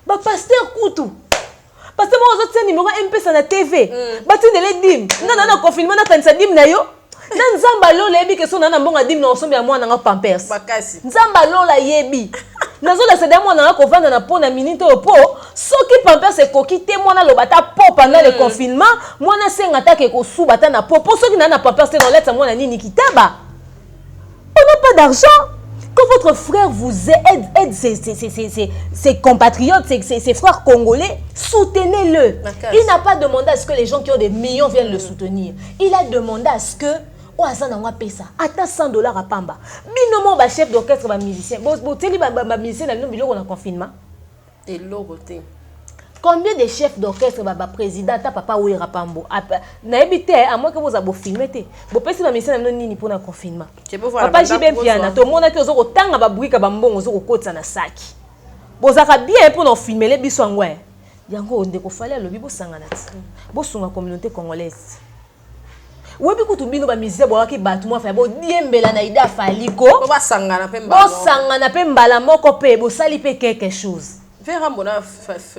Ba pasteur kutu parce que moi aujourd'hui numéro MP ça na TV batinde les dim na confinement na kanisa dim na yo na nzamba lola yebi ke so na mbonga dim na osombe ya mwana nga pampers bakasi nzamba lola yebi nazo la seda mwana nga kovanda na pona minute opo soki pampers ekoki te mwana lobata po pendant le confinement mwana senga take ko suba ta na po soki na pampers te no lettre mwana nini kitaba on n'a pas d'argent. Quand votre frère vous aide ses compatriotes, ses frères congolais, soutenez-le. Il n'a pas demandé à ce que les gens qui ont des millions viennent le soutenir. Il a demandé à ce que attends $100 à Pamba. Binomo ba chef d'orchestre ba musicien. Bo teli ba musicien na bino biloko na confinement. Et l'autre. Combien de chefs d'orchestre baba président ta papa ou Rapambo na ebité à moins que vous avez filmé té bo pesi ba mission na nini pour na confinement papa JB Piana to mona ke ozoko tanga ba bruika ba mbongo ozoko kotsa na saki bozaka bien pour na filmer les biso ngwe yango onde ko fallait lobi bo sangana ti bo sunga communauté congolaise webi kutu bino ba musicien bo ki batu mo fa bo diembela na ida faliko ba sangana pe mbala moko pe bo sali pe quelque chose. Faire un bon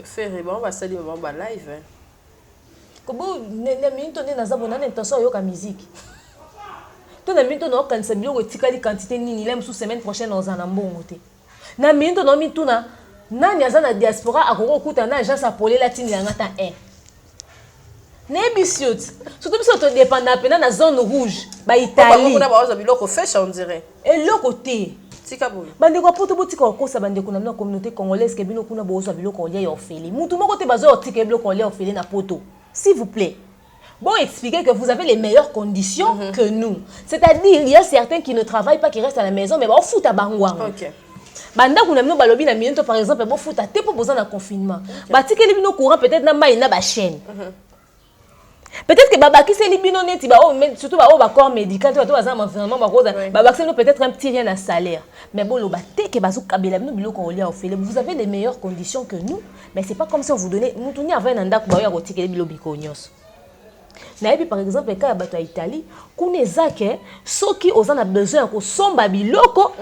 faire bon va salir bon ba live. Kobo ne minto ne naza bona intention yo ka musique. To na minto no kanisa biloko tikali quantité nini lem sous semaine prochaine on en mbongo te. Na minto no mituna nani aza na diaspora akoko kuta na agence apolé latine ya ngata 1. Ne bisiot. Surtout biso to dépendant pena na zone rouge ba Italie. Ba ba biloko fesh on dirait. Et le côté bande ko poto botika okosa bande ko na communauté congolaise ke bino kuna bozo biloko lia yo feli mutu moko te bazo otika biloko lia yo feli na poto s'il vous plaît bon expliquer que vous avez les meilleures conditions que nous, c'est-à-dire il y a certains qui ne travaillent pas qui restent à la maison mais ba foot à bangwanga OK banda kuna mino balobi na minto par exemple bo foot à te po besoin na confinement batika li bino courant peut-être na mai na ba chaîne. Peut-être que baba qui c'est libino neti ba surtout ba corps médical to ba za environnement ba koza baba c'est peut-être un petit rien à salaire mais bon lo ba te que bazu kabela bino biloko olia ofele vous avez les meilleures conditions que nous mais c'est pas comme si on vous donnait nous tourner avec nanda ko ba ya kotikele bilo biko nyos na ebi par exemple ka bato à Italie kune zake soki ozana besoin ko somba biloko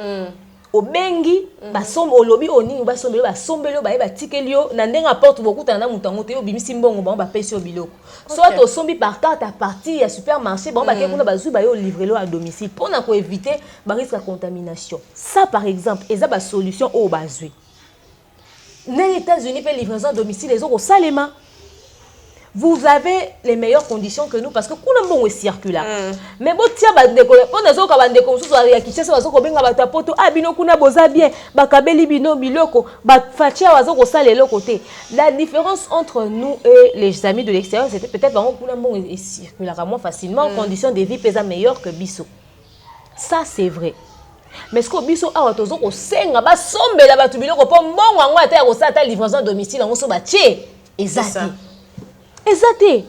obengi basombe olobi oningi basombelo basombelo ba tikelio na ndenga porte beaucoup tanda mutango te obimisi mbongo ba pesi obiloko soit to sombi par carte à partir ya supermarché ba ke kuna bazu ba yo livrelo à domicile pour na ko éviter ba risque de contamination. Ça par exemple eza ba solution au bazui les États-Unis fait livraison à domicile les autres salema. Vous avez les meilleures conditions que nous parce que kuna mbongo circula. Mais bo tia ba ndeko po nazo ka ba ndeko mususu ya kichesa bazo ko benga bata poto bino kuna boza bien ba kabeli bino biloko ba fatia bazo ko sala le côté. La différence entre nous et les amis de l'extérieur c'était peut-être bango kuna mbongo circula moins facilement conditions de vie pesa meilleures que biso. Ça c'est vrai. Mais ce que biso awa tozo ko senga ba sombela batu biloko po mbongo ngo ata ko sala livraison à domicile ngo so ba tie ezati. Exacté.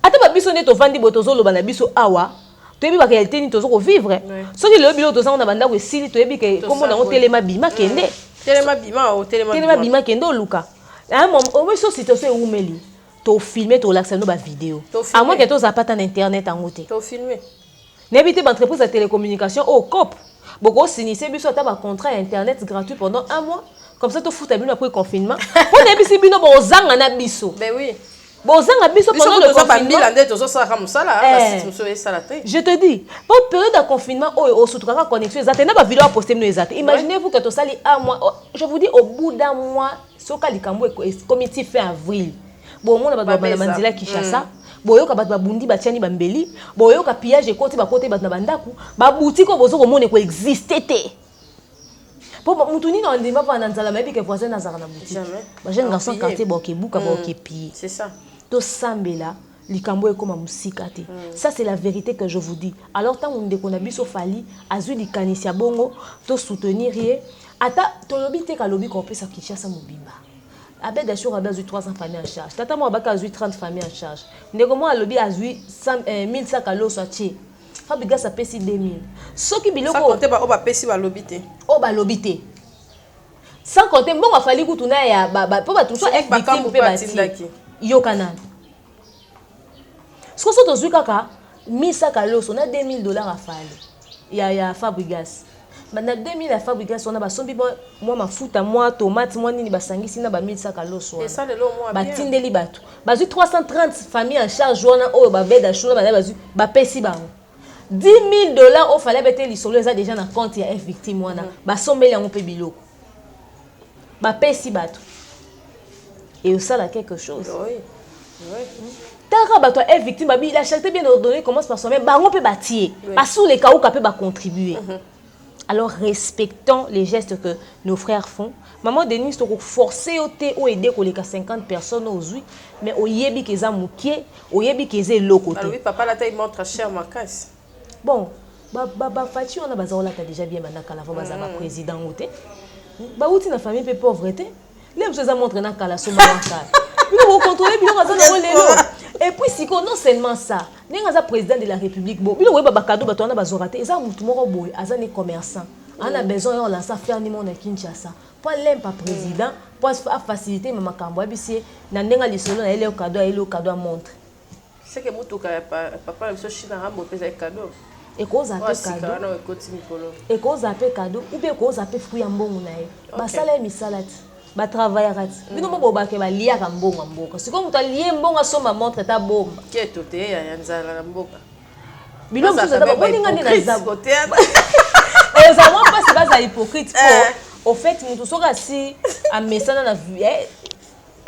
Ata ba biso ne to vandi botozo loba na biso awa. To yebi ba réalité ni tozo ko vivre. So ki le bilo tozo na banda ko sili to yebi ke komo na telema bima kende. Telema bima kende oluka. Ah mon o so situation umeli. To filmer to l'accès no ba vidéo. À moins que to za pata na internet en ngote. To filmer. N'habite ba entreprise de télécommunication au COP. Boko sinisi biso ata ba contrat internet gratuit pendant 1 mois. Comme ça to futa bino après confinement. Pour nebi si bino bo zanga na biso. Ben oui. Bozanga biso pendant le confinement. Je te dis, pour période de confinement, au soutien connexion, exactement ba vidéo à poster nous exactement. Imaginez-vous que tu sali un mois, je vous dis au bout d'un mois, soka likambo comité fin avril. Bon mon ba mandila Kinshasa, boyo ka ba bundi ba tiani bambeli, boyo ka pillage côté ba côté ba na bandaku, ba boutique bozo ko mone ko exister té. Pour mutuni na ndima pa na nzala mabi ke voisin na zara na boutique. Ba jeune garçon quartier ba kebuka ba kepi. C'est ça. To sambela likambo ekoma musika te. Ça c'est la vérité que je vous dis. Alors tant on dekona biso fali azui likanisi bongo to soutenir ye ata to lobi te ka lobi ko pesa Kinshasa mobimba. Abe d'assurance abe azui 300 familles en charge. Tata mo abaka azui 30 familles en charge. Ndeko mo alobi azui 1000 sacs à l'eau sorti. Fabiga sa pesi 2000. Soki biloko sans compter ba o ba pesi ba lobi te. O ba lobi te. Sans compter bon fali kutuna ya ba po ba tout ça est victime pe ba yo canal. Ce que ça te kaka 1000 sacs à l'eau, on a $2000 à faire. Il y a Fabregas. Maintenant 2000 à Fabregas, on a ba sombi moi ma fout à moi tomate moi nini ba sangisi na ba 1000 sacs à l'eau so. Et ça le lot moi bien. Ba tindeli batu. Ba 330 familles en charge wana o ba beda chuna ba pesi ba. $10,000 au fallait bete li solo ça déjà na compte ya victime wana. Ba sombeli en pe biloko. Ba pesi batu. Et ça là quelque chose. Oui. Oui. Tant que toi est victime, la charité bien ordonnée commence par soi-même. On peut bâtir. Parce que les cas où on peut contribuer. Alors respectons les gestes que nos frères font. Maman Denise, tu as forcé ou aider les 50 personnes aux yeux, mais au yebi qu'ils ont mouqué, au yebi qu'ils ont l'autre. Alors oui, papa la taille montre cher ma casse. Bon, Fati on a besoin là déjà bien maintenant quand la femme a président outé. Ba outi na famille peu pauvreté. Les choses a montré na kala so Vous contrôlez bien et puis si non seulement ça, n'est-ce président de la République, bon, il y a des cadeaux, il y a des oratés, il y a des commerçants. On a besoin de lancer faire ni mon Kinshasa. Pour l'impa président, pour faciliter ma cambo, et puis n'endenga les solos, il y a le cadeau à montre. C'est que Moutouka papa le Chine a un cadeau. Et qu'on zappe cadeau. Et qu'on zappe cadeau, ou bien qu'on zappe fruit en bon naï. Bah ça là, mi salade. Bah travailler rat. Mais non, bon bah que bah lier à bon en bon. C'est comme tu as lié bon à son ma montre ta bombe. Qui est tout et à Yanzala Mboka. Mais non, ça d'abord on est dans les zabos. Et ça moi pas c'est pas hypocrite pour. Au fait, nous tous assis à messana na vue.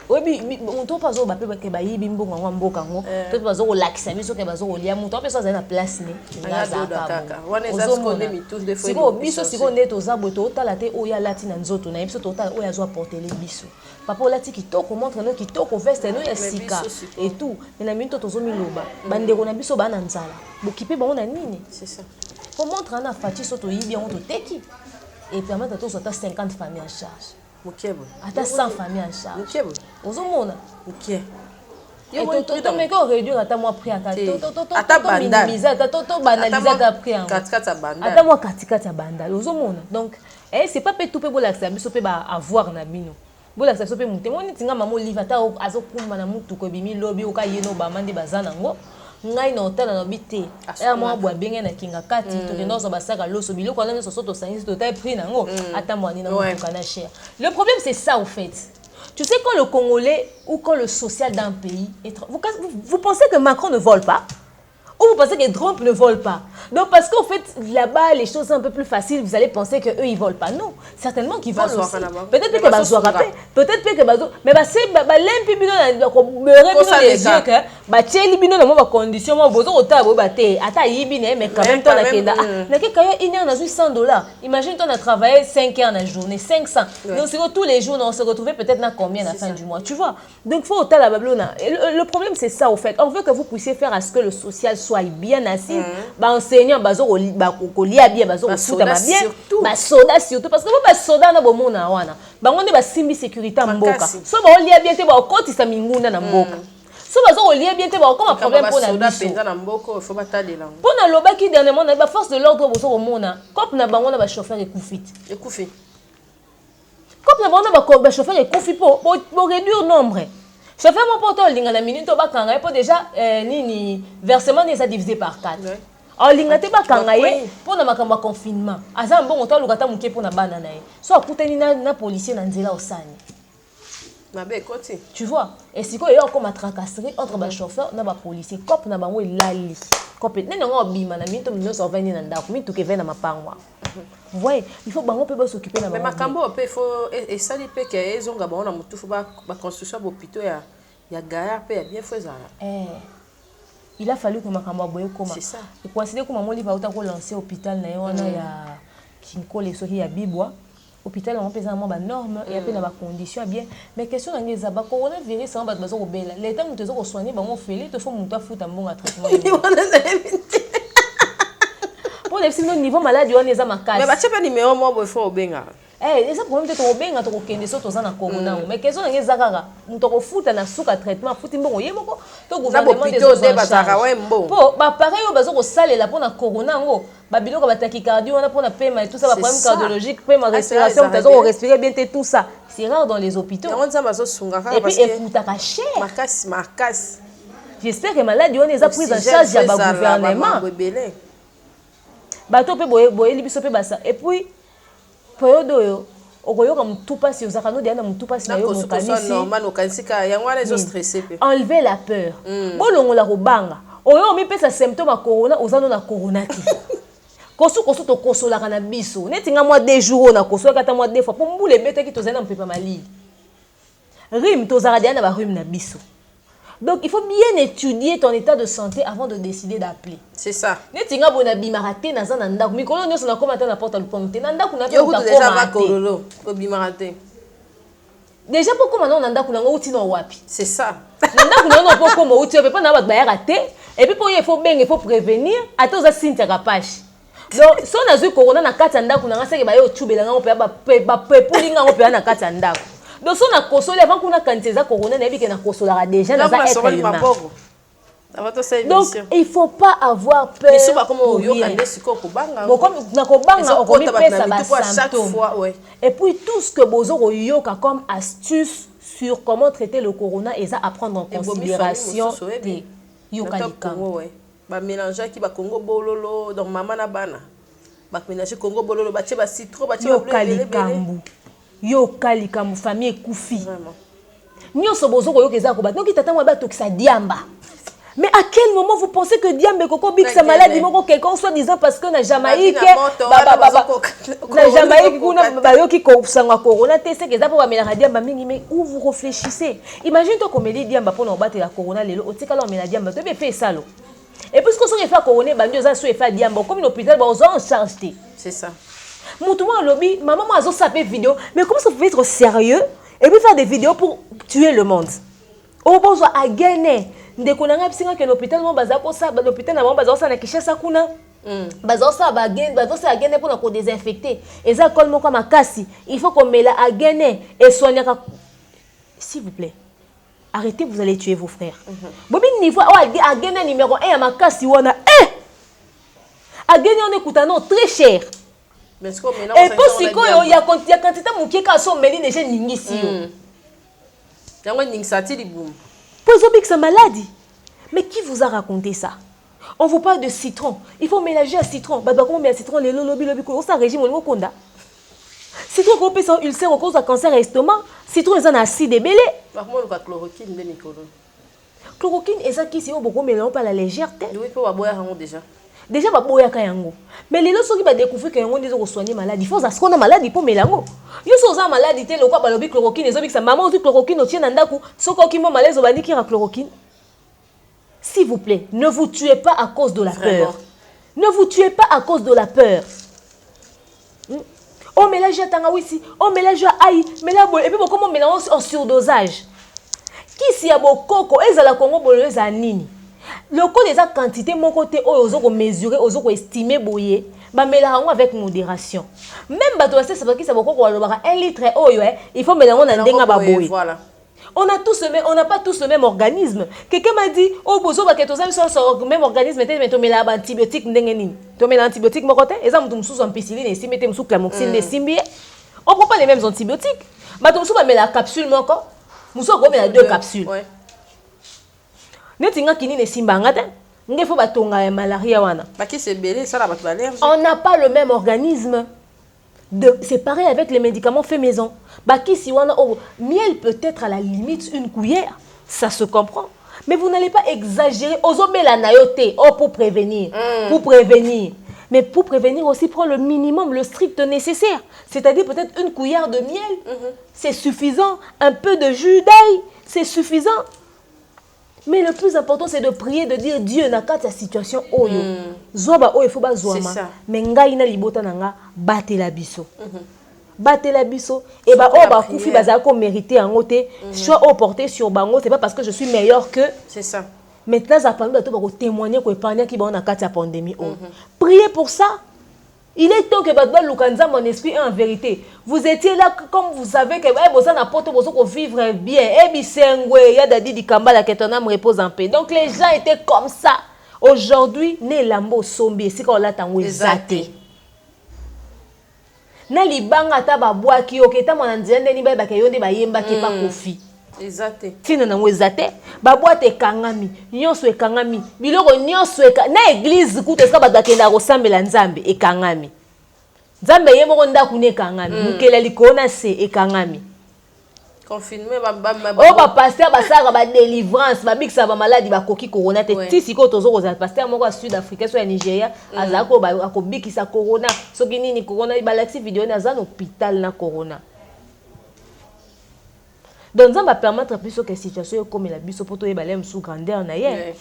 Oui, mais on ne peut pas dire que bayi bimbo ngwa mboka ngo. Peut pas dire relaxer, mais so que bazo lia muto pe so za na place ne. Wana za skonde mi tous des fois. Siko biso siko neto za boto tala te oya lati na nzoto na biso total oya zo porter les biso. Papa lati kitoko montre no kitoko veste no ya sika et tout. Mais na minto tozo miloba. Bandeko na biso bana nzala. Bokipe bango na nini? C'est ça. Pour montrer na fati soto yibi on to teki. Et permettre to so ta 50 familles en charge. Ata 100 familles en charge. Ozomona. OK. Et toto mais qu'on réduire ata moi prix ata toto minimiser ata toto banaliser ata prix en. Katikata bandal. Ata moi katikata bandal. Ozomona. Donc c'est pas tout pe bola ça biso pe ba avoir na bino. Bola ça so pe muté moni tinga mamo livre ata azokumba na mutu ko bimi lobby o ka yeno ba mande bazana ngo. Ngai na hôtel na bité ya moi boa benga na kinga kati to kendo so basaka loso biloko na so to sangisi to taille prix nango ata mwani na mutuka na cher. Le problème c'est ça au fait. Tu sais quand le Congolais ou quand le social d'un pays vous pensez que Macron ne vole pas? Ou vous pensez que Trump ne vole pas? Donc parce qu'en fait là-bas les choses sont un peu plus faciles, vous allez penser que eux ils volent pas. Non, certainement qu'ils volent aussi. Peut-être que bazo rappé, peut-être que bazo, mais bah c'est bah l'impi bino na ko beure les yeux que bah tieli bino na mo ba condition mo bozo otabo ba te ata yibine mais quand même toi na kenda na ke kayo une heure na $100. Imagine toi on a travaillé 5 heures la journée, 500. Donc c'est tous les jours on se retrouver peut-être na combien à la fin du mois, tu vois. Donc faut autant la bablona. Le problème c'est ça au fait. On veut que vous puissiez faire à ce que le social soit bien assis, bah enseignant bazo kolia bien bazo futa ba bien, ba soda surtout parce que vous ba soda na bomona wana. Ba ngone ba simbi sécurité mboka. So ba olia bien te ba okotisa mingunda na mboka. So bazo olia bien te ba comme un problème pour la biso. Na mboka il faut bataler là. Pour na loba ki dernièrement na ba force de l'ordre bozo komona. Kop na bango na ba chauffeur ekufiti. Ekufi. Kop na bango na ba chauffeur ekufi pour réduire nombre. Chauffeur mon porte linga na minute ba kanga pour déjà nini versement des a divisé par 4. En linga te ba kanga ye pour na makamba confinement. Aza mbongo to lukata muke pour na bana na ye. So akutani na policier na nzela osani. Na be côté. Tu vois? Et si quoi il y a comme ma tracasserie entre ba chauffeur na ba policier cop na bango lali. Cop nene ngo bima na minute mino so veni na ndako minute ke vena mapangwa. Vous voyez, il faut bango peut s'occuper na bango. Mais makambo peut faut et ça li peut que ezonga bango na mutu faut ba construction d'hôpital ya gaya peut bien fait ça. Il a fallu que makambo boye koma. C'est ça. Et considérer que maman li va autant ko lancer hôpital na yona ya Kinkole soki ya Bibwa. Hôpital on pesa mo ba norme et après na ba condition bien mais question na ngeza ba coronavirus on ba bazo obela l'état nous te zo soigner bango fele te faut mutu afuta mbonga traitement. Pour les signes niveau maladie on est à ma case. Mais ba tchepa numéro mo bo faut obenga. Eh, ça problème te obenga to kokende so to za na corona mais question na ngeza kaka mutu ko futa na suka traitement futi mbongo yemoko to gouvernement des hôpitaux ba zaka wa mbo. Po ba pareil o bazo ko salela pour na corona ngo ba biloko ba tachycardie on a pour na paiement et tout ça ba problème cardiologique paiement respiration tazo ko respirer bien tout ça. C'est rare dans les hôpitaux. Et puis écoute ta cher. Marcas. J'espère que maladie on les a pris en charge ya ba gouvernement. Bato pe boye libiso pe basa et puis période yo okoyoka mutupa si ozakano dia na mutupa si na yo mokanisi normal okanisi ka yango ala zo stressé pe enlever la peur bolongola kobanga oyo mi pesa symptôme ya corona ozano na corona ti kosu to kosola kana biso neti nga moi 2 jours na kosola kata moi 2 fois pour mbule beta ki tozana mpepa mali rime tozara dia na ba rime na biso. Donc il faut bien étudier ton état de santé avant de décider d'appeler. C'est ça. Netinga bona bimarate na za na ndako. Mikolo nyoso na komata na porte alupomte. Na ndako na yo déjà va kololo ko bimarate. Déjà pourquoi maintenant na ndako na ngo uti no wapi? C'est ça. Na ndako na no poko mo uti pe pa na ba ba raté et puis pour il faut bien il faut prévenir ata za sinta kapashi. Donc si on a vu corona na kati ndako na nga seke ba yo tubela nga pe ba pulinga ngo pe na kati ndako. donc si on a consolé avant qu'on a quantité ça corona n'a vu que na consolara déjà dans un être humain. Donc il faut pas avoir peur. Mais c'est pas comme au yoga ndesi ko kubanga. Bon comme na kobanga on commet ça va symptôme. Et puis tout ce que bozo yoka comme astuce sur comment traiter le corona et ça à prendre en considération des yoka likambo. Ba mélanger qui ba Congo bololo donc maman na bana. Ba mélanger Congo bololo ba tie ba citron ba tie ba bleu. Yoka likambo famille ekufi. Vraiment. Nyonso bozo ko yoka za ko ba donc tata mo ba tokisa diamba. Mais à quel moment vous pensez que Diambe Koko Big sa maladie moko quelqu'un soit disant parce que na Jamaïque na Jamaïque kuna bayoki ko sangwa corona teste que ça pour amener Diamba mingi mais où vous réfléchissez imagine toi comme dit Diamba pour nous battre la corona lelo otika la amener Diamba tu fait ça lo et puis ce qu'on fait corona bandio za so fait Diamba comme l'hôpital ba on en charge c'est ça Moutouma lobby maman moi zo sapé vidéo mais comment ça vous pouvez être sérieux et puis faire des vidéos pour tuer le monde au besoin à gagner ndeko nanga bisinga ke l'hôpital mo bazako sa l'hôpital na mo bazako sa na Kinshasa kuna bazako sa ba gen bazako sa gene pour na ko désinfecter eza col moko makasi il faut qu'on met la à gene et soigner s'il vous plaît arrêtez vous allez tuer vos frères bobi niveau à gene numéro 1 ya makasi wana à gene on écoute non très cher mais ce qu'on maintenant et puis siko il y a quantité mukie ka so meli déjà ningisi yo yango ningsati libum. Pozobik sa maladie. Mais qui vous a raconté ça? On vous parle de citron. Il faut mélanger un citron. Bah comment mettre citron les lobby on ça régime au konda. Citron qu'on peut sans ulcère au cause de cancer à estomac. Citron ils en acide et belé. Par contre le chloroquine de Nicolas. Chloroquine et ça qui c'est beaucoup mélange pas la légèreté. Oui faut boire déjà. Déjà ba boya kayango. Mais les autres qui va découvrir que yango des soigner maladie. Il faut ça qu'on a maladie pour mélango. Yo so za maladie te le quoi ba lobi chloroquine ezobik sa maman aussi chloroquine otien na ndaku soko ki mo malaise obandi ki ra chloroquine. S'il vous plaît, ne vous tuez pas à cause de la peur. Ne vous tuez pas à cause de la peur. On mélange à tangawisi, on mélange à aïe, mais là et puis comment on mélange en surdosage. Qui si a bokoko ezala Congo bololo za nini? Le code des quantités mon côté aux mesurer aux estimer boyer ba mélanger avec modération même bato ça va qui ça beaucoup 1 litre il faut mélanger na ndenga ba boyer voilà on n'a pas tous le même organisme quelqu'un m'a dit oh bozo ba keto ça sur même organisme mais to mélanger antibiotique ndenge nini to mélanger antibiotique mon côté et ça mutu mususu ampicilline et si mettez mususu clamoxine de simbi on prend pas les mêmes antibiotiques bato mususu ba mélanger capsule moko mususu ko mélanger 2 capsules ouais. Malaria wana. On n'a pas le même organisme. C'est pareil avec les médicaments faits maison. Miel peut-être à la limite une cuillère, ça se comprend. Mais vous n'allez pas exagérer. Pour prévenir. Pour prévenir. Mais pour prévenir aussi, prendre le minimum, le strict nécessaire. C'est-à-dire peut-être une cuillère de miel. C'est suffisant. Un peu de jus d'ail, c'est suffisant. Mais le plus important, c'est de prier, de dire Dieu n'a qu'à ta situation. Zoba il faut pas zoama. Mais ngai na libota nanga bate la biso. Bate la biso. Et bah koufi bazako mérité en côté. Soit au porté sur bango, c'est pas parce que je suis meilleur que. C'est ça. Maintenant, ça permet de témoigner que l'épargne qui va en cas de pandémie. Priez pour ça. Il est temps que Badba Lukanza, mon esprit, en vérité. Vous étiez là comme vous savez que vous avez apporté pour vivre bien. Et bisengwe, il y a Dadi Dikambala que ton âme repose en paix. Donc les gens étaient comme ça. Aujourd'hui, né lambo sombi, c'est qu'on l'a tango zaté. Na libanga taba bois ki oketa mon andiende ni ba ke yonde ba yemba ke pa kofi. Exacté. Tina na ngwezate ba boîte ekangami nyonso ekangami biloko nyonso na église kuta ska ba bakenda ko sambela nzambe ekangami nzambe ye moko ndaku ne ekangami mukela likona se ekangami confinement ba pasteur ba saka ba délivrance ba bikisa ba maladie ba koki corona te ti siko tozo ko za pasteur moko a sud africain so ya Nigeria azako ba akobikisa corona soki nini corona ba laxi video na za hôpital na corona. Donc ça va permettre plus que situation comme la biso poto ebalem sous grandeur na hier.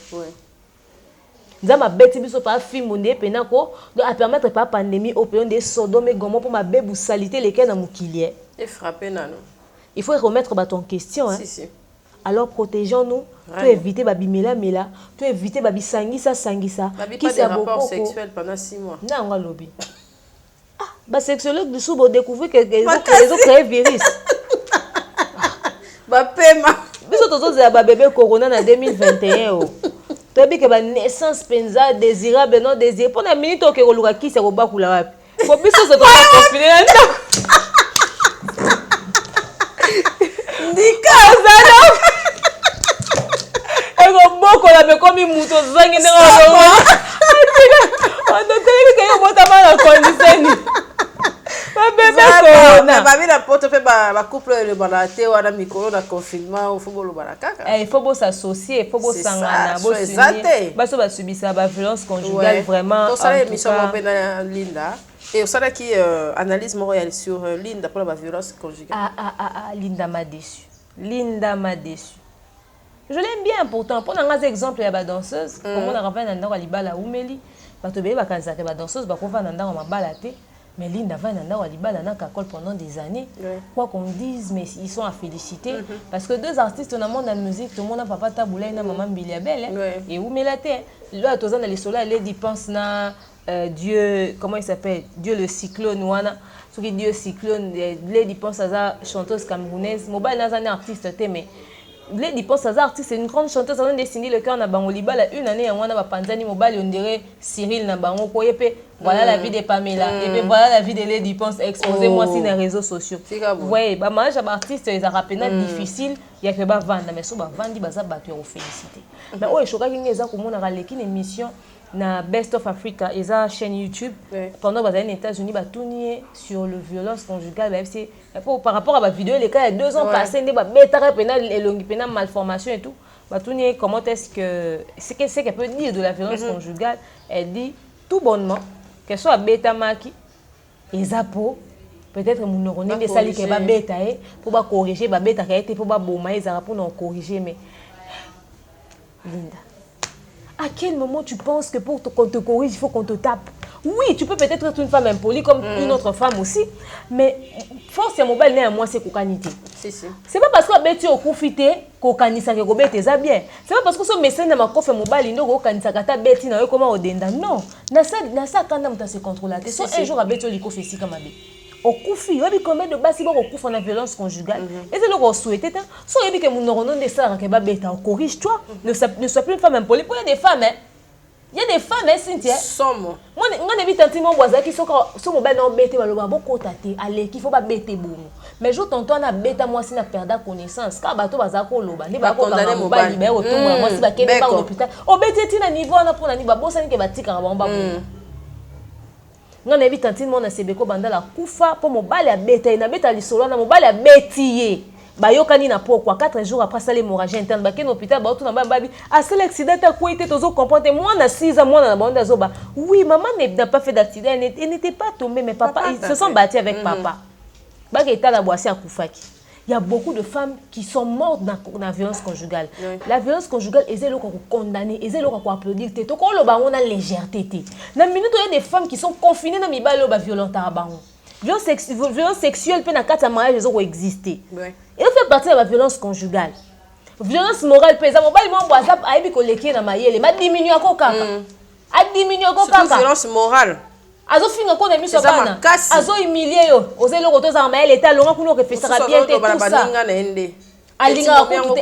Ça m'a bêti biso pas film ondé penako donc à permettre pas pandémie au pays de Sodome et Gomorrhe pour ma bébou salité lesquels dans mukilier. Et frapper nano. Il faut remettre ton question hein. Si. Alors protégeons-nous, tu éviter babi mela, tu éviter babi sangisa. Qui c'est rapport sexuel pendant 6 mois. Na nga lobby. Ah, ba sexologue du sous découvrir que les autres créent virus. Bapema. Biso tozozela ba bébé corona na 2021 oh. Tobi ke ba naissance penza désirable non désiré. Pour na minute oke koluka kisi ko bakula wapi. Ko biso zo to confiner na ndako. Ndika zana. Ego boko la me komi muto zangi na ngo. On tele ke yo bota mala condition. Ba bébé corona. Ba bi na poto fait ba couple le balaté wana mikolo na confinement au football barakaka. Il faut s'associer, il faut sangana, bo s'unir. Baso ba subisa ba violence conjugale vraiment. Donc ça émission na Linda et au ça qui analyse morale sur Linda pour la violence conjugale. Linda m'a déçu. Linda m'a déçu. Je l'aime bien pourtant. Pour un exemple, il y a une danseuse. Comme on a rappelé dans la libala Oumeli, parce que il y a une danseuse, parce qu'on va dans la balade. Mais Linda va dans la libala pendant des années. Quoi qu'on dise, mais ils sont à féliciter. Parce que deux artistes dans le monde de la musique, tout le monde a papa Taboula et maman Biliabel. Et Oumeli, là, tous dans les soleils, les dépenses na Dieu, comment il s'appelle? Dieu le cyclone, ouana. Ce qui Dieu cyclone, les dépenses à la chanteuse camerounaise. Mobile n'a un artiste mais les dépenses à artiste, c'est une grande chanteuse. On a dessiné le cœur na bango libala une année on a Panzani mobile on dirait Cyril na bango koyepe. Voilà la vie de Pamela et puis voilà la vie de Lady Ponce exposez-moi sur les réseaux sociaux. Ouais, bah mariage artiste ils a rapidement difficile, il y a que ba vendre mais so ba vendre baza battu au féliciter. Mais oh choka ki ngeza ko mona raleki une émission na Best of Africa et sa chaîne YouTube pendant que les États-Unis ba tourner sur le violence conjugale bah c'est par rapport à ma vidéo les cas il y a 2 ans passés ne ba beta pénal et longue pénal malformation et tout ba tourner comment est-ce que c'est qu'elle peut dire de la violence conjugale. Elle dit tout bonnement que soit beta maki et zapo peut-être mon neurone des sali que ba beta pour ba corriger ba beta ka été pour ba boma et za pour non corriger mais Linda, à quel moment tu penses que pour qu'on te corrige il faut qu'on te tape? Oui, tu peux peut-être être une femme impolie comme une autre femme aussi, mais force mobile n'est à moi c'est cocanité. C'est pas parce que tu as profité cocanisa que gobete za bien. C'est pas parce que ce message na makofe mobile ndo cocanisa kata beti na yo comment odenda. Non, na ça quand on se contrôler. So un jour abeti liko fesi comme abe. Au kufi, obi combien de basi bon au kufi en violence conjugale. Et c'est le qu'on souhaitait hein. So obi que mon neuronon de ça que ba beta corrige toi. Ne sois plus une femme impolie. Pour il y a des femmes hein. Il y a des femmes, hein, Cynthia. Somme. Moi, je suis un peu qui sont mobile non bête, beaucoup taté, allez, qu'il faut pas bêter bon. Mais je t'entends na bête moi si na perdre connaissance. Car bateau bazako loba, ni ba condamner mobile libéré autour moi si ba kebe pas l'hôpital. O bête ti na niveau na pour na ni ba bossa ni ke ba tika ba mba. Ngana évite antine mon na sebeko banda la kufa pour mobile ya bête na bête ali solo na mobile ya bêtier. Bayokani na pourquoi 4 jours après ça l'hémorragie interne ba ken hôpital ba tout na ba babi à seul accident ta quoi était tozo comprendre moi na 6 ans moi na bande zoba oui maman n'a pas fait d'accident elle n'était pas tombée mais papa ils se sont battus avec papa ba ke ta la boissé à Koufaki. Il y a beaucoup de femmes qui sont mortes dans la violence conjugale. La violence conjugale est là qu'on condamner, est là qu'on applaudir té to ko lo ba on a légèreté té. Na minute il y a des femmes qui sont confinées dans mi ba lo ba violente à bango. Violence sexuelle peut na kata mariage zo exister. Il fait partie de la violence conjugale. Violence morale, par exemple, on va dire que les gens sont mayele, mais diminuer encore kaka. A diminuer encore kaka. Violence morale. Azo finga ko na miso bana. Azo humilier yo. Oze lo koto za mayele ta longa kuno refesera bien tout ça. Alinga ko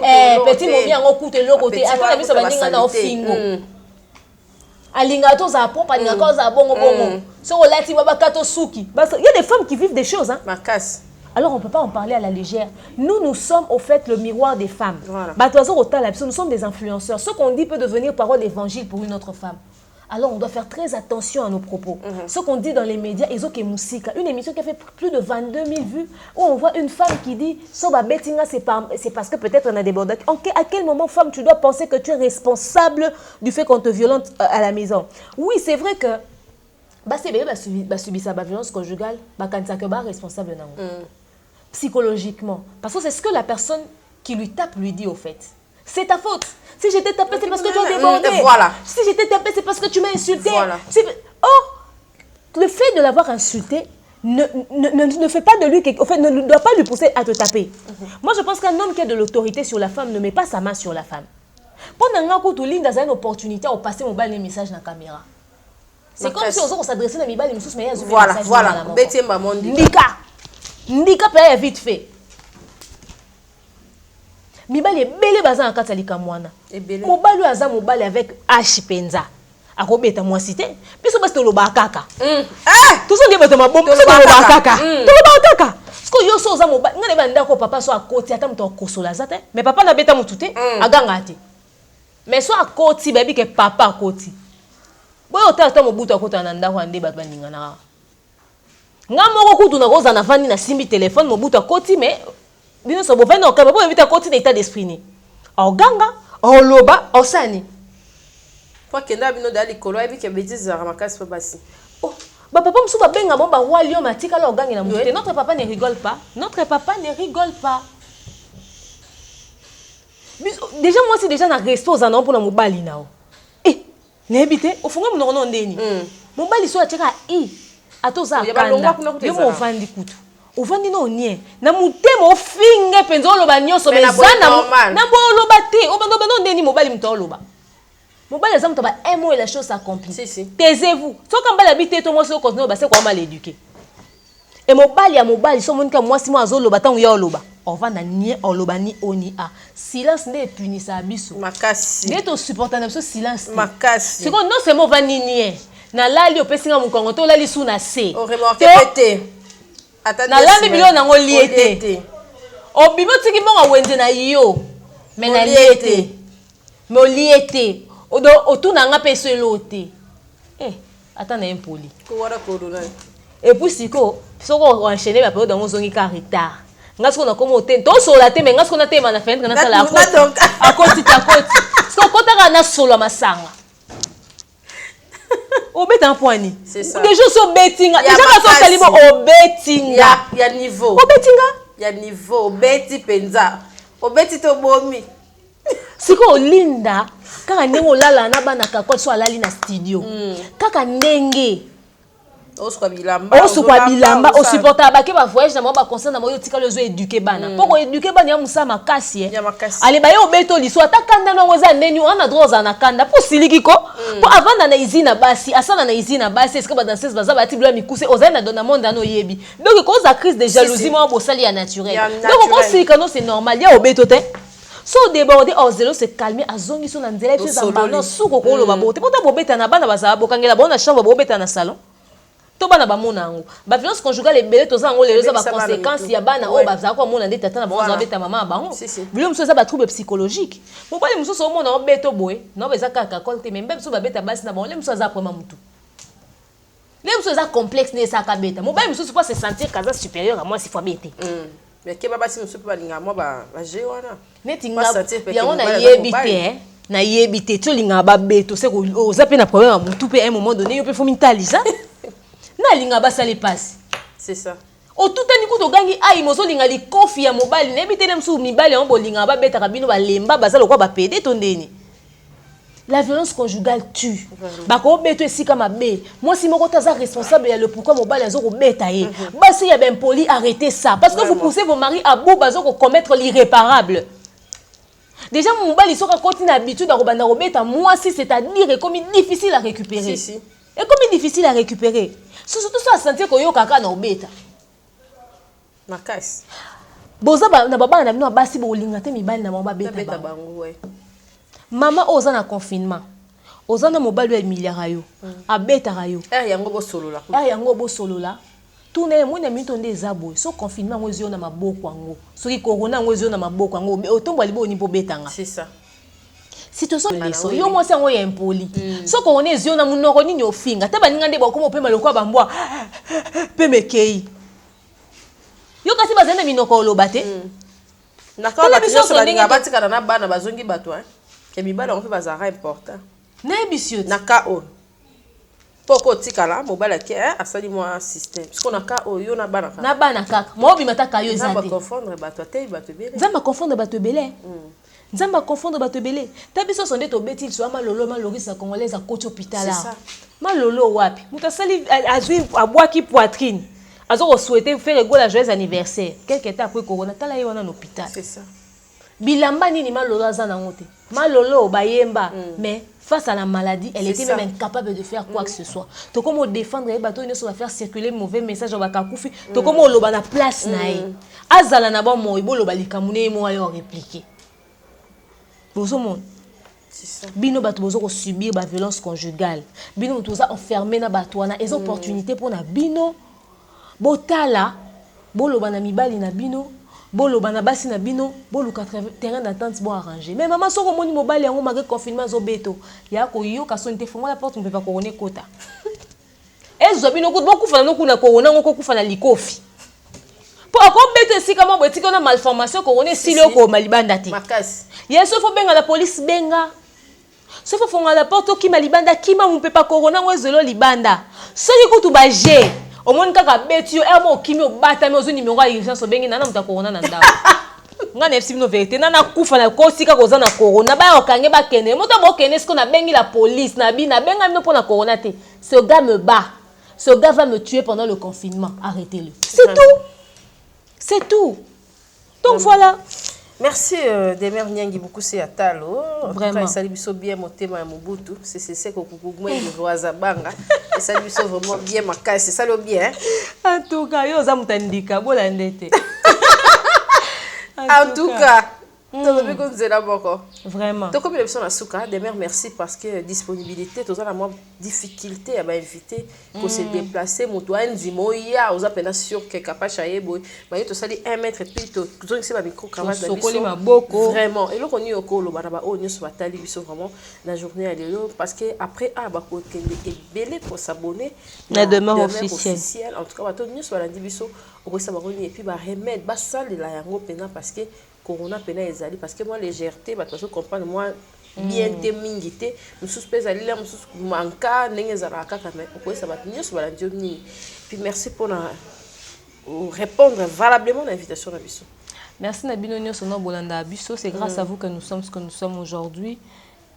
petit mo bien okute lo kote. Ata miso baninga na ofingo. Alinga to za pop alinga ko za bongo bongo. So olati baba kato suki. Il y a des femmes qui vivent des choses hein. Marcas. Alors on ne peut pas en parler à la légère. Nous sommes au fait le miroir des femmes. Voilà. Nous sommes des influenceurs. Ce qu'on dit peut devenir parole d'évangile pour une autre femme. Alors on doit faire très attention à nos propos. Ce qu'on dit dans les médias, une émission qui a fait plus de 22 000 vues, où on voit une femme qui dit « Soba Bettinga, c'est parce que peut-être on a débordé. » À quel moment, femme, tu dois penser que tu es responsable du fait qu'on te violente à la maison? Oui, c'est vrai que c'est bien subir sa violence conjugale, responsable psychologiquement. Parce que c'est ce que la personne qui lui tape lui dit au fait. C'est ta faute. Si je t'ai tapé, c'est parce que tu as débordé. Voilà. Si je t'ai tapé, c'est parce que tu m'as insulté. Voilà. Or, le fait de l'avoir insulté ne fait pas de lui, en fait, ne doit pas lui pousser à te taper. Moi, je pense qu'un homme qui a de l'autorité sur la femme ne met pas sa main sur la femme. Pendant que tu as une opportunité de passer mon message dans la caméra. C'est comme si on s'adressait à mes mais il y a voilà, voilà. Ndika peut vite fait. mibali ebele baza na kati ya likamwana Ebele. mobali oyo aza mobali avec h penza akobeta mwasi te biso basi tolobaka kaka tozonde bato mabombo biso tolobaka kaka tolobaka kaka siko yo so oza mobali nga nayeba ndako papa so akoti ata moto akosola aza te mais papa nabeta motu te aganga te mais so akoti bayebi ke papa akoti boyo otala ata mobutu akotana na ndako ya nde bato balinganaka nga moko kutu nakoza na vandi nasimbi telefone mobutu akoti mais bino so bovandi okaba boyo bita akoti na état d'esprit ni oganga oloba osani po kenda bino da likolo ayebi ke bêtise ezalaka makasi mpo basi papa mosusu babenga bo bawali yo matikala ogangi na motu te notre papa ne rigole pas notre papa ne rigole pas déjà moi si déjà na respect ozana mpona mobali nao nayebi te ofunga monoko no ndeni mobali so atyeka ata oza akanda yo mo ovandi kutu ovandi na onie na motema ofinge mpenza oloba nyonso mais eza na bo oloba te obanda no ndeni mobali moto oloba mobali aza moto ba un mot et la chose s'accomplit taisez-vous soka mbali abi te to mwasi okontinue base kwa mal éduqué et mobali ya mobali so monika mwasi mo azoloba ntango ya oloba ovanda nie oloba ni oni a silence nde epunisa biso makasi nde tosupporta na biso silence makasi siko non seulement ovandi nie nalali opesinga mokongo to olali su na se nalambi biloko nango lie te obimi otiki mbongo wenze na yo me na lie te me olie te otuna nga mpe so elo te ata na ye mpoli et puis siko soko oenchaîne baperiode yango ozongi ka retard nga siko nakoma otene tosola te me nga siko natema na fenêtre nasala akoti siko okotaka nasolwa masanga obeta un point ni déjà so betinga déjà ka so kalimo obetinga ya niveau obetinga ya niveau obeti penza obeti to bomi siko olinda kaka ndenge olala na bana kakoti so alali na studio kaka ndenge osukwa bilamba osupporta bake ba voyage na mo ba concert na mo yo tikalo zo éduquer bana poko éduquer bana ya musa makasi ale ba yo beto liso atakanda nango za ndeni ona droit za na kanda po silikiko po avanda na izina basi asana na izina basi est-ce que ba danseuse baza ba tibula mikuse ozana dans le monde ano yebi donc cause la crise de jalousie mo bosali ya naturel donc ko silika no c'est normal ya obeto te so débordé zéro se calmer azongi so na nzela puis za bana suko ko lo ba bote pota bobeta na bana baza bokangela bona chambre bobeta na salon to bana bamona ngo ba violence conjugale ebele toza ngo lelo za ba conséquences ya bana o ba za ko mona nde tata na bango za beta mama bango bilo muso za ba trouble psychologique mobali muso so mona obeto boy no beza kaka kolte mais mbem so ba beta basi na bango le muso za prema mutu le muso za complexe ne sa ka beta mobali muso pas se sentir kaza supérieur à moi si fois bete mais ke baba si muso pe balinga mo ba jewana neti nga ya on a yebité na yebité to linga ba beto c'est ko oza pe na problème à mutu pe à un moment donné yo pe faut mintalisa na linga basali passe c'est ça otutani kuto gangi ai mozo linga li kofi ya mobali na bitele msu mibali on bolinga ba beta kabino ba lemba bazalo kwa ba pede to ndeni la violence conjugale tue bako beto esika mabe moi si moko taza responsable ya le pourquoi mobali azoko beta ye basi ya ben poli arrêtez ça parce que vous poussez vos maris à bout bazoko commettre l'irréparable. Déjà mon mobali soka continue habitude à robanda robeta moi si c'est-à-dire comme difficile à récupérer et comme difficile à récupérer. Surtout ça sentir que yo kaka na obeta makasi boza na baba na bino basi bolinga te mibali na mama beta bango ouais mama oza na confinement oza na mobali ya miliara yo abeta rayo yango bo solola tourner mo na mito nde zabo so confinement ngo ezio na maboko ango soki corona ngo ezio na maboko ango otombo libo ni po betanga c'est ça situation leso yo mo sango ya impoli so ko on ezio na munoko nini ofinga te baninga nde bakoma opema lokwa bambwa pe mekei yo kasi bazana minoko oloba te nakao batiso baninga batikana na bana bazongi bato ke mibala on fait bazara important na ebisio nakao poko tikala mobala ke asali moi système parce qu'on a ka yo na bana kaka mo bimata kayo ezate za ba confondre bato te bato belé za ma confondre bato belé nzamba confondre bato belé tabiso sonde to beti so malolo malorisa congolaise à côté hôpital là malolo wapi mutasali azui abwaki poitrine azoko souhaiter faire ego la joyeux anniversaire quelque temps après corona tala ye wana na hôpital c'est ça bilamba nini malolo azana ngote malolo bayemba mais face à la maladie elle était même incapable de faire quoi que ce soit to comment défendre les bateaux ne va faire circuler mauvais message au bakakufi to comment loba na place na ye azala na ba mo ibolo balika mune mo ayo répliquer bozo monde. C'est ça. Bino bato bozo ko subir ba violence conjugale. Bino to za enfermé na bato wana les opportunités pour na bino. Botala boloba na mibali na bino, boloba na basi na bino, boluka terrain d'attente bo arrangé. Mais maman soko moni mobali yango malgré confinement zo beto. Ya ko yo ka sonte fonga la porte on peut pas couronner kota. Ezo bino ko bokufa na kuna corona ngoko kufa na likofi. Po akombeto esika mo botika na malformation couronner silo ko malibanda te. Makasi. Yeso fo benga la police benga. So fo fonga la porte ki malibanda kima on peut pas corona ngozelo libanda. Soki kutu ba G. Au moins kaka beti yo mo kimi obata me ozo numéro ya urgence obengi na muta corona na ndao. Ngana fsi no vérité na kufa na kosika koza na corona ba okange ba kene moto bo kene ce qu'on a bengi la police na bi na benga no pour na corona te. Ce gars me bat. Ce gars va me tuer pendant le confinement. Arrêtez-le. C'est tout. C'est tout. Donc voilà. Merci Demer Nyangi beaucoup c'est atalo. Vraiment. Ça lui bien motema ya Mobutu. C'est que kokuguma de Roazabanga. Et ça lui vraiment bien makasi. C'est ça le bien. En tout cas, yo za mutandika bola ndete. En tout cas, vraiment. Donc comme l'émission na souka, Demer merci parce que disponibilité, tout ça la moins difficulté à inviter pour se déplacer, moto nzimo ya oza pena sûr que capable chaye boy. Mais tout ça dit 1 mètre puis tout ça c'est ma micro cravate vraiment. Et là on y okolo bana ba o nyos batali biso vraiment la journée à l'élo parce que après ba ko kende et belé pour s'abonner la demeure officielle. En tout cas ba to nyos ba ndi biso o sa ba et puis ba remède ba sale la yango pena parce que corona pena ezali parce que moi légèreté ba to comprendre moi bien te mingité nous suspect ali là nous manka ndenge za kaka mais ko sa ba nyos ba ndi ni puis merci pour répondre valablement à l'invitation de biso. Merci Nabino Nyonso no Bolanda Abisso, c'est grâce à vous que nous sommes ce que nous sommes aujourd'hui.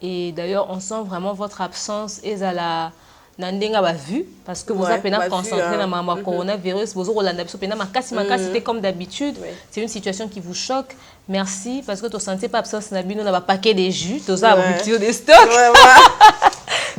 Et d'ailleurs, on sent vraiment votre absence et à la Nandenga ba vu parce que vous avez peine à concentrer dans ma coronavirus, vous Rolanda Abisso peine makasi c'était comme d'habitude. C'est une situation qui vous choque. Merci parce que tu sentez pas absence Nabino na ba paquet de jus, tu as rupture de stock.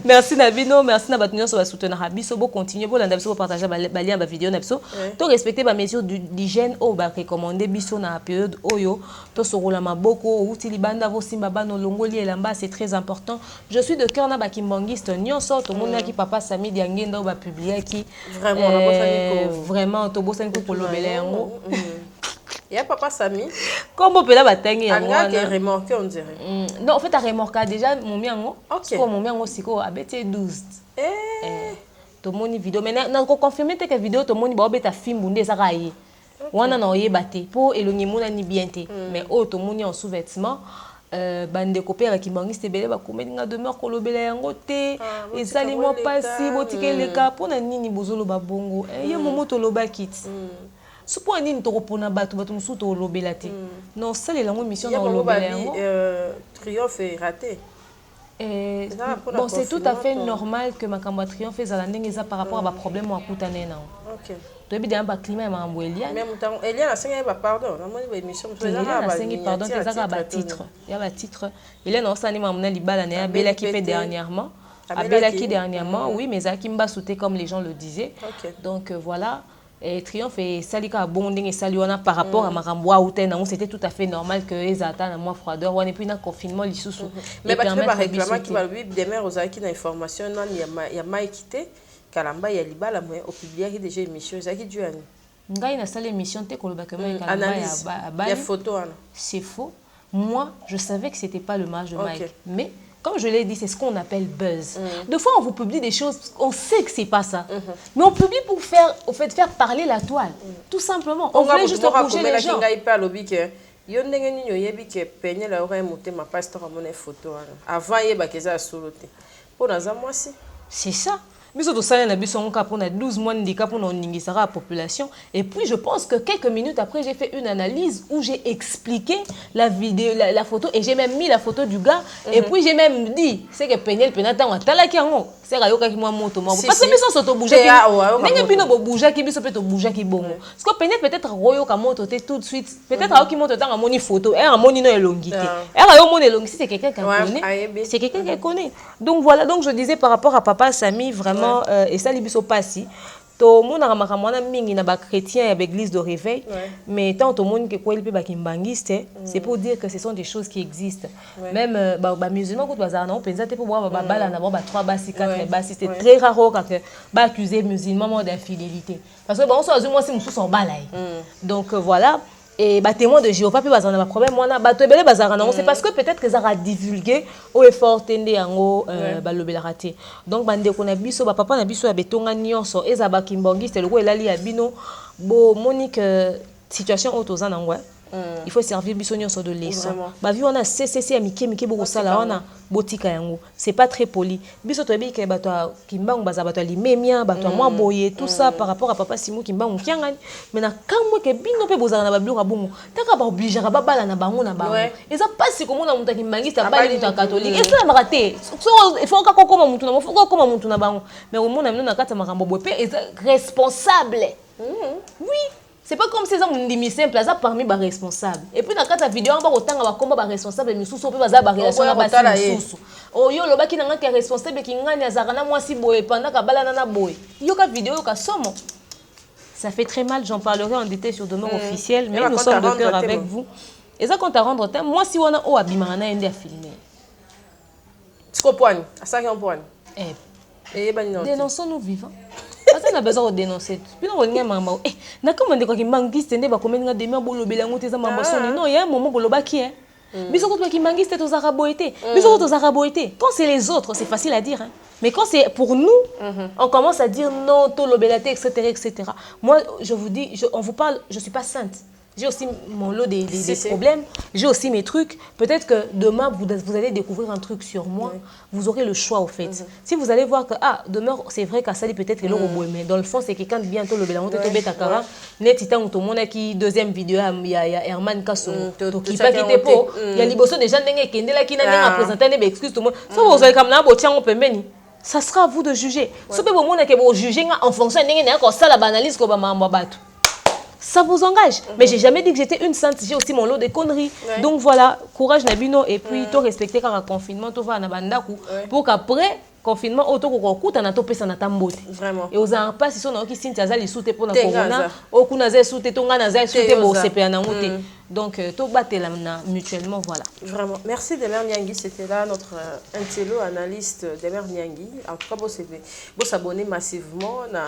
Merci Nabino, merci Nabatunyo sur la soutenir Abisso, bon continuer bon Abisso partager ba lien ba vidéo Abisso. To respecter ba mesures d'hygiène au ba recommander biso na période oyo, to sorola maboko ou tilibanda vo simba ba no longoli elamba, c'est très important. Je suis de cœur na ba kimbangiste nyonso to mona ki papa Sami Diangenda ba publier qui vraiment to bosani ko kolobela yango. Il y a papa Sami. Comment peut la bataille yango qui remorqué on dirait. Non, en fait a remorqué déjà mon miango. OK. Mon miango siko abete 12. To moni vidéo mais na ko confirmer que vidéo to moni ba beta film bunde za raye. Wana na oyebate pour elongi mona ni bien te. Mais o to moni en sous-vêtements bande kopera kimbangiste bele ba komelinga demeure kolobela yango te ezali mo pasi botike leka pona nini bozolo ba bongo ye momo to loba kit. Suppose nini to repona bato musu to lobela te. Non, ça les langues mission dans lobela yango. Triomphe est raté. Bon, c'est tout à fait normal que Makamba Triomphe ezala ndenge eza par rapport à ba problème wa kutane na. OK. To bien ba climat ya mambo Eliane. Même temps Eliane a sengi ba pardon, na moni ba émission Eliane a sengi pardon te zaka ba titre. Ya ba titre. Eliane osani mamuna libala na ya bela qui fait dernièrement. Abela qui dernièrement, oui, mais Zaki mba sauté comme les gens le disaient. Donc voilà. Et Triomphe et Salika bonding et Saliona par rapport à Maramboa ou Tenang, c'était tout à fait normal que les attendent à moi froideur ou et puis dans confinement les sous. Mais parce que par réclamant qui va lui demain aux acquis d'information non il y a mal quitté Kalamba il y a libala mais au public déjà émission Zaki Duani. Ngai na salle émission te koloba que moi analyse il y a photo. C'est faux. Moi, je savais que c'était pas le match de Mike, mais comme je l'ai dit, c'est ce qu'on appelle buzz. Des fois, on vous publie des choses, on sait que c'est pas ça. Mais on publie pour faire, faire parler la toile. Tout simplement. On voulait juste bouger les gens. C'est ça. Mais surtout ça, on a 12 mois pour la population. Et puis, je pense que quelques minutes après, j'ai fait une analyse où j'ai expliqué la vidéo, la photo, et j'ai même mis la photo du gars. Et puis, j'ai même dit, c'est que Penel Penatan a talakiango. C'est Rayoka qui m'a moto. Parce que ils sont auto bougé. Mais puis, nous bougé qui sont peut-être bougé qui bon. Parce que Penel peut-être Royoka moto tout de suite. Peut-être à qui monte dans un moni photo, et un moni no elongité. Et à mon elongité, c'est quelqu'un qui connaît. C'est quelqu'un qui connaît. Donc voilà, donc je disais par rapport à Papa Sami, vraiment. Et ça, Libiso Passi. to mona makambo na mingi na ba chrétien ya l'église de réveil mais tant tout monde que quoi il peut ba kimbangiste c'est pour dire que ce sont des choses qui existent même ba musulman ko bazar na penza te pour boire ba bala na ba 3 ba 6 4 ba c'est très rare que ba accuser musulman d'infidélité parce que bon so moi si musu son bala donc voilà. Et bah témoin de Jéhovah puis bazana problème moi na bato ebele bazara non c'est parce que peut-être que ça a divulgué au effort tende yango ba lobela raté donc bande ko na biso ba papa na biso ya betonga nyonso eza ba kimbongi c'est le ko elali ya bino bo monique situation auto za nangwa il faut servir biso nyonso de leçon ba vi on a CCC ya mike boko sala wana botika yango c'est pas très poli biso to bi ke bato kimbangu baza bato limemia bato moi boye tout ça par rapport à papa Simou kimbangu kiangani mais na kamwe ke bino pe bozana na babilo kabungu taka ba obligera ba bala na bango na bango eza pas si komona muta kimbangista bali muta catholique et ça maraté so il faut ka kokoma mutu na faut kokoma mutu na bango mais au monde na kata makambo bope eza responsable oui. C'est pas comme ces hommes qui simple, ça parmi les responsables. Et puis dans la vidéo, on va autant avoir comme responsable, mais sous-sous, on va relation avec sous. Oh yo, le bas qui n'a pas responsable, qui n'a pas zarana moi si boy pendant que bala nana boy. Yo ka vidéo, yo ka somo. Ça fait très mal. J'en parlerai en détail sur demain officiel, mais nous sommes de cœur avec vous. Et ça compte à rendre temps. Moi si on a oh abimana ende à filmer. Tu comprends? À ça qu'on point. Eh. Dénonçons-nous vivants. Parce qu'on a besoin de dénoncer. Puis on regarde maman. Eh, na comment on dit qu'il manquiste ne va comment on demain bolo bela ngote za maman soni. Non, il y a un moment bolo ba qui est. Mais surtout qui manquiste aux araboité. Mais surtout aux araboité. Quand c'est les autres, c'est facile à dire hein. Mais quand c'est pour nous, on commence à dire non, to lobelate etc., etc. Moi, je vous dis, on vous parle, je suis pas sainte. J'ai aussi mon lot des problèmes, j'ai aussi mes trucs. Peut-être que demain, vous allez découvrir un truc sur moi, vous aurez le choix au fait. Si vous allez voir que, demain, c'est vrai qu'à ça, peut-être que mais dans le fond, c'est quelqu'un de bientôt le bélan, net itan tout le monde qui deuxième vidéo, il y a Herman Kasso, qui pas quitté pour, il y a Liboso déjà qui n'a présenté des excuses tout le monde. Ça vous allez comme là, on peut mener. Ça sera à vous de juger. Ce que vous jugez en fonction de ça, la banalise comme un ça vous engage. Mais j'ai jamais dit que j'étais une sainte. J'ai aussi mon lot de conneries. Donc voilà, courage Nabino. Et puis, tout respecter quand le confinement, tout va à Nabandaku. Pour qu'après, confinement, auto kokoku na topé ça na tambote. Vraiment. Et aux en pas si son qui sinti azali soute pour na corona. Oku na zé soute tonga na zé soute bo CP na ngote. Donc tout battre mutuellement voilà. Vraiment. Merci Demer Niangui, c'était là notre intello analyste Demer Niangui. En tout cas, vous s'abonner massivement na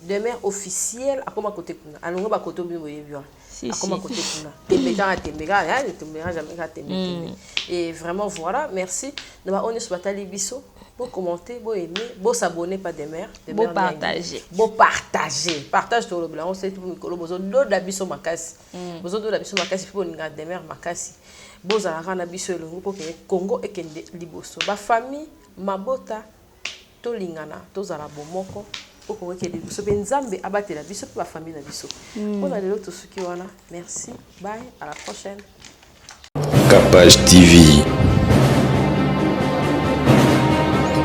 Demer officiel à comment côté kuna. Alonga ba koto bi boye bien. À comment côté kuna. Tembega jamais et vraiment voilà, merci. Nous va on est sur Batali Bisso. Pour commenter, pour aimer, pour s'abonner pas des mères, pour partager. Pour partager. Partage tout le blanc, on sait tout le besoin d'autres d'habits makasi. Besoin d'autres d'habits makasi pour nous garder des mères makasi. Boza rana biso le groupe que Congo et Kende liboso. Ba famille mabota to lingana to zala bomoko pour Congo que liboso benzambe abattre la biso pour la famille na biso. On a les autres ceux qui wana. Merci. Bye, à la prochaine. Capage TV.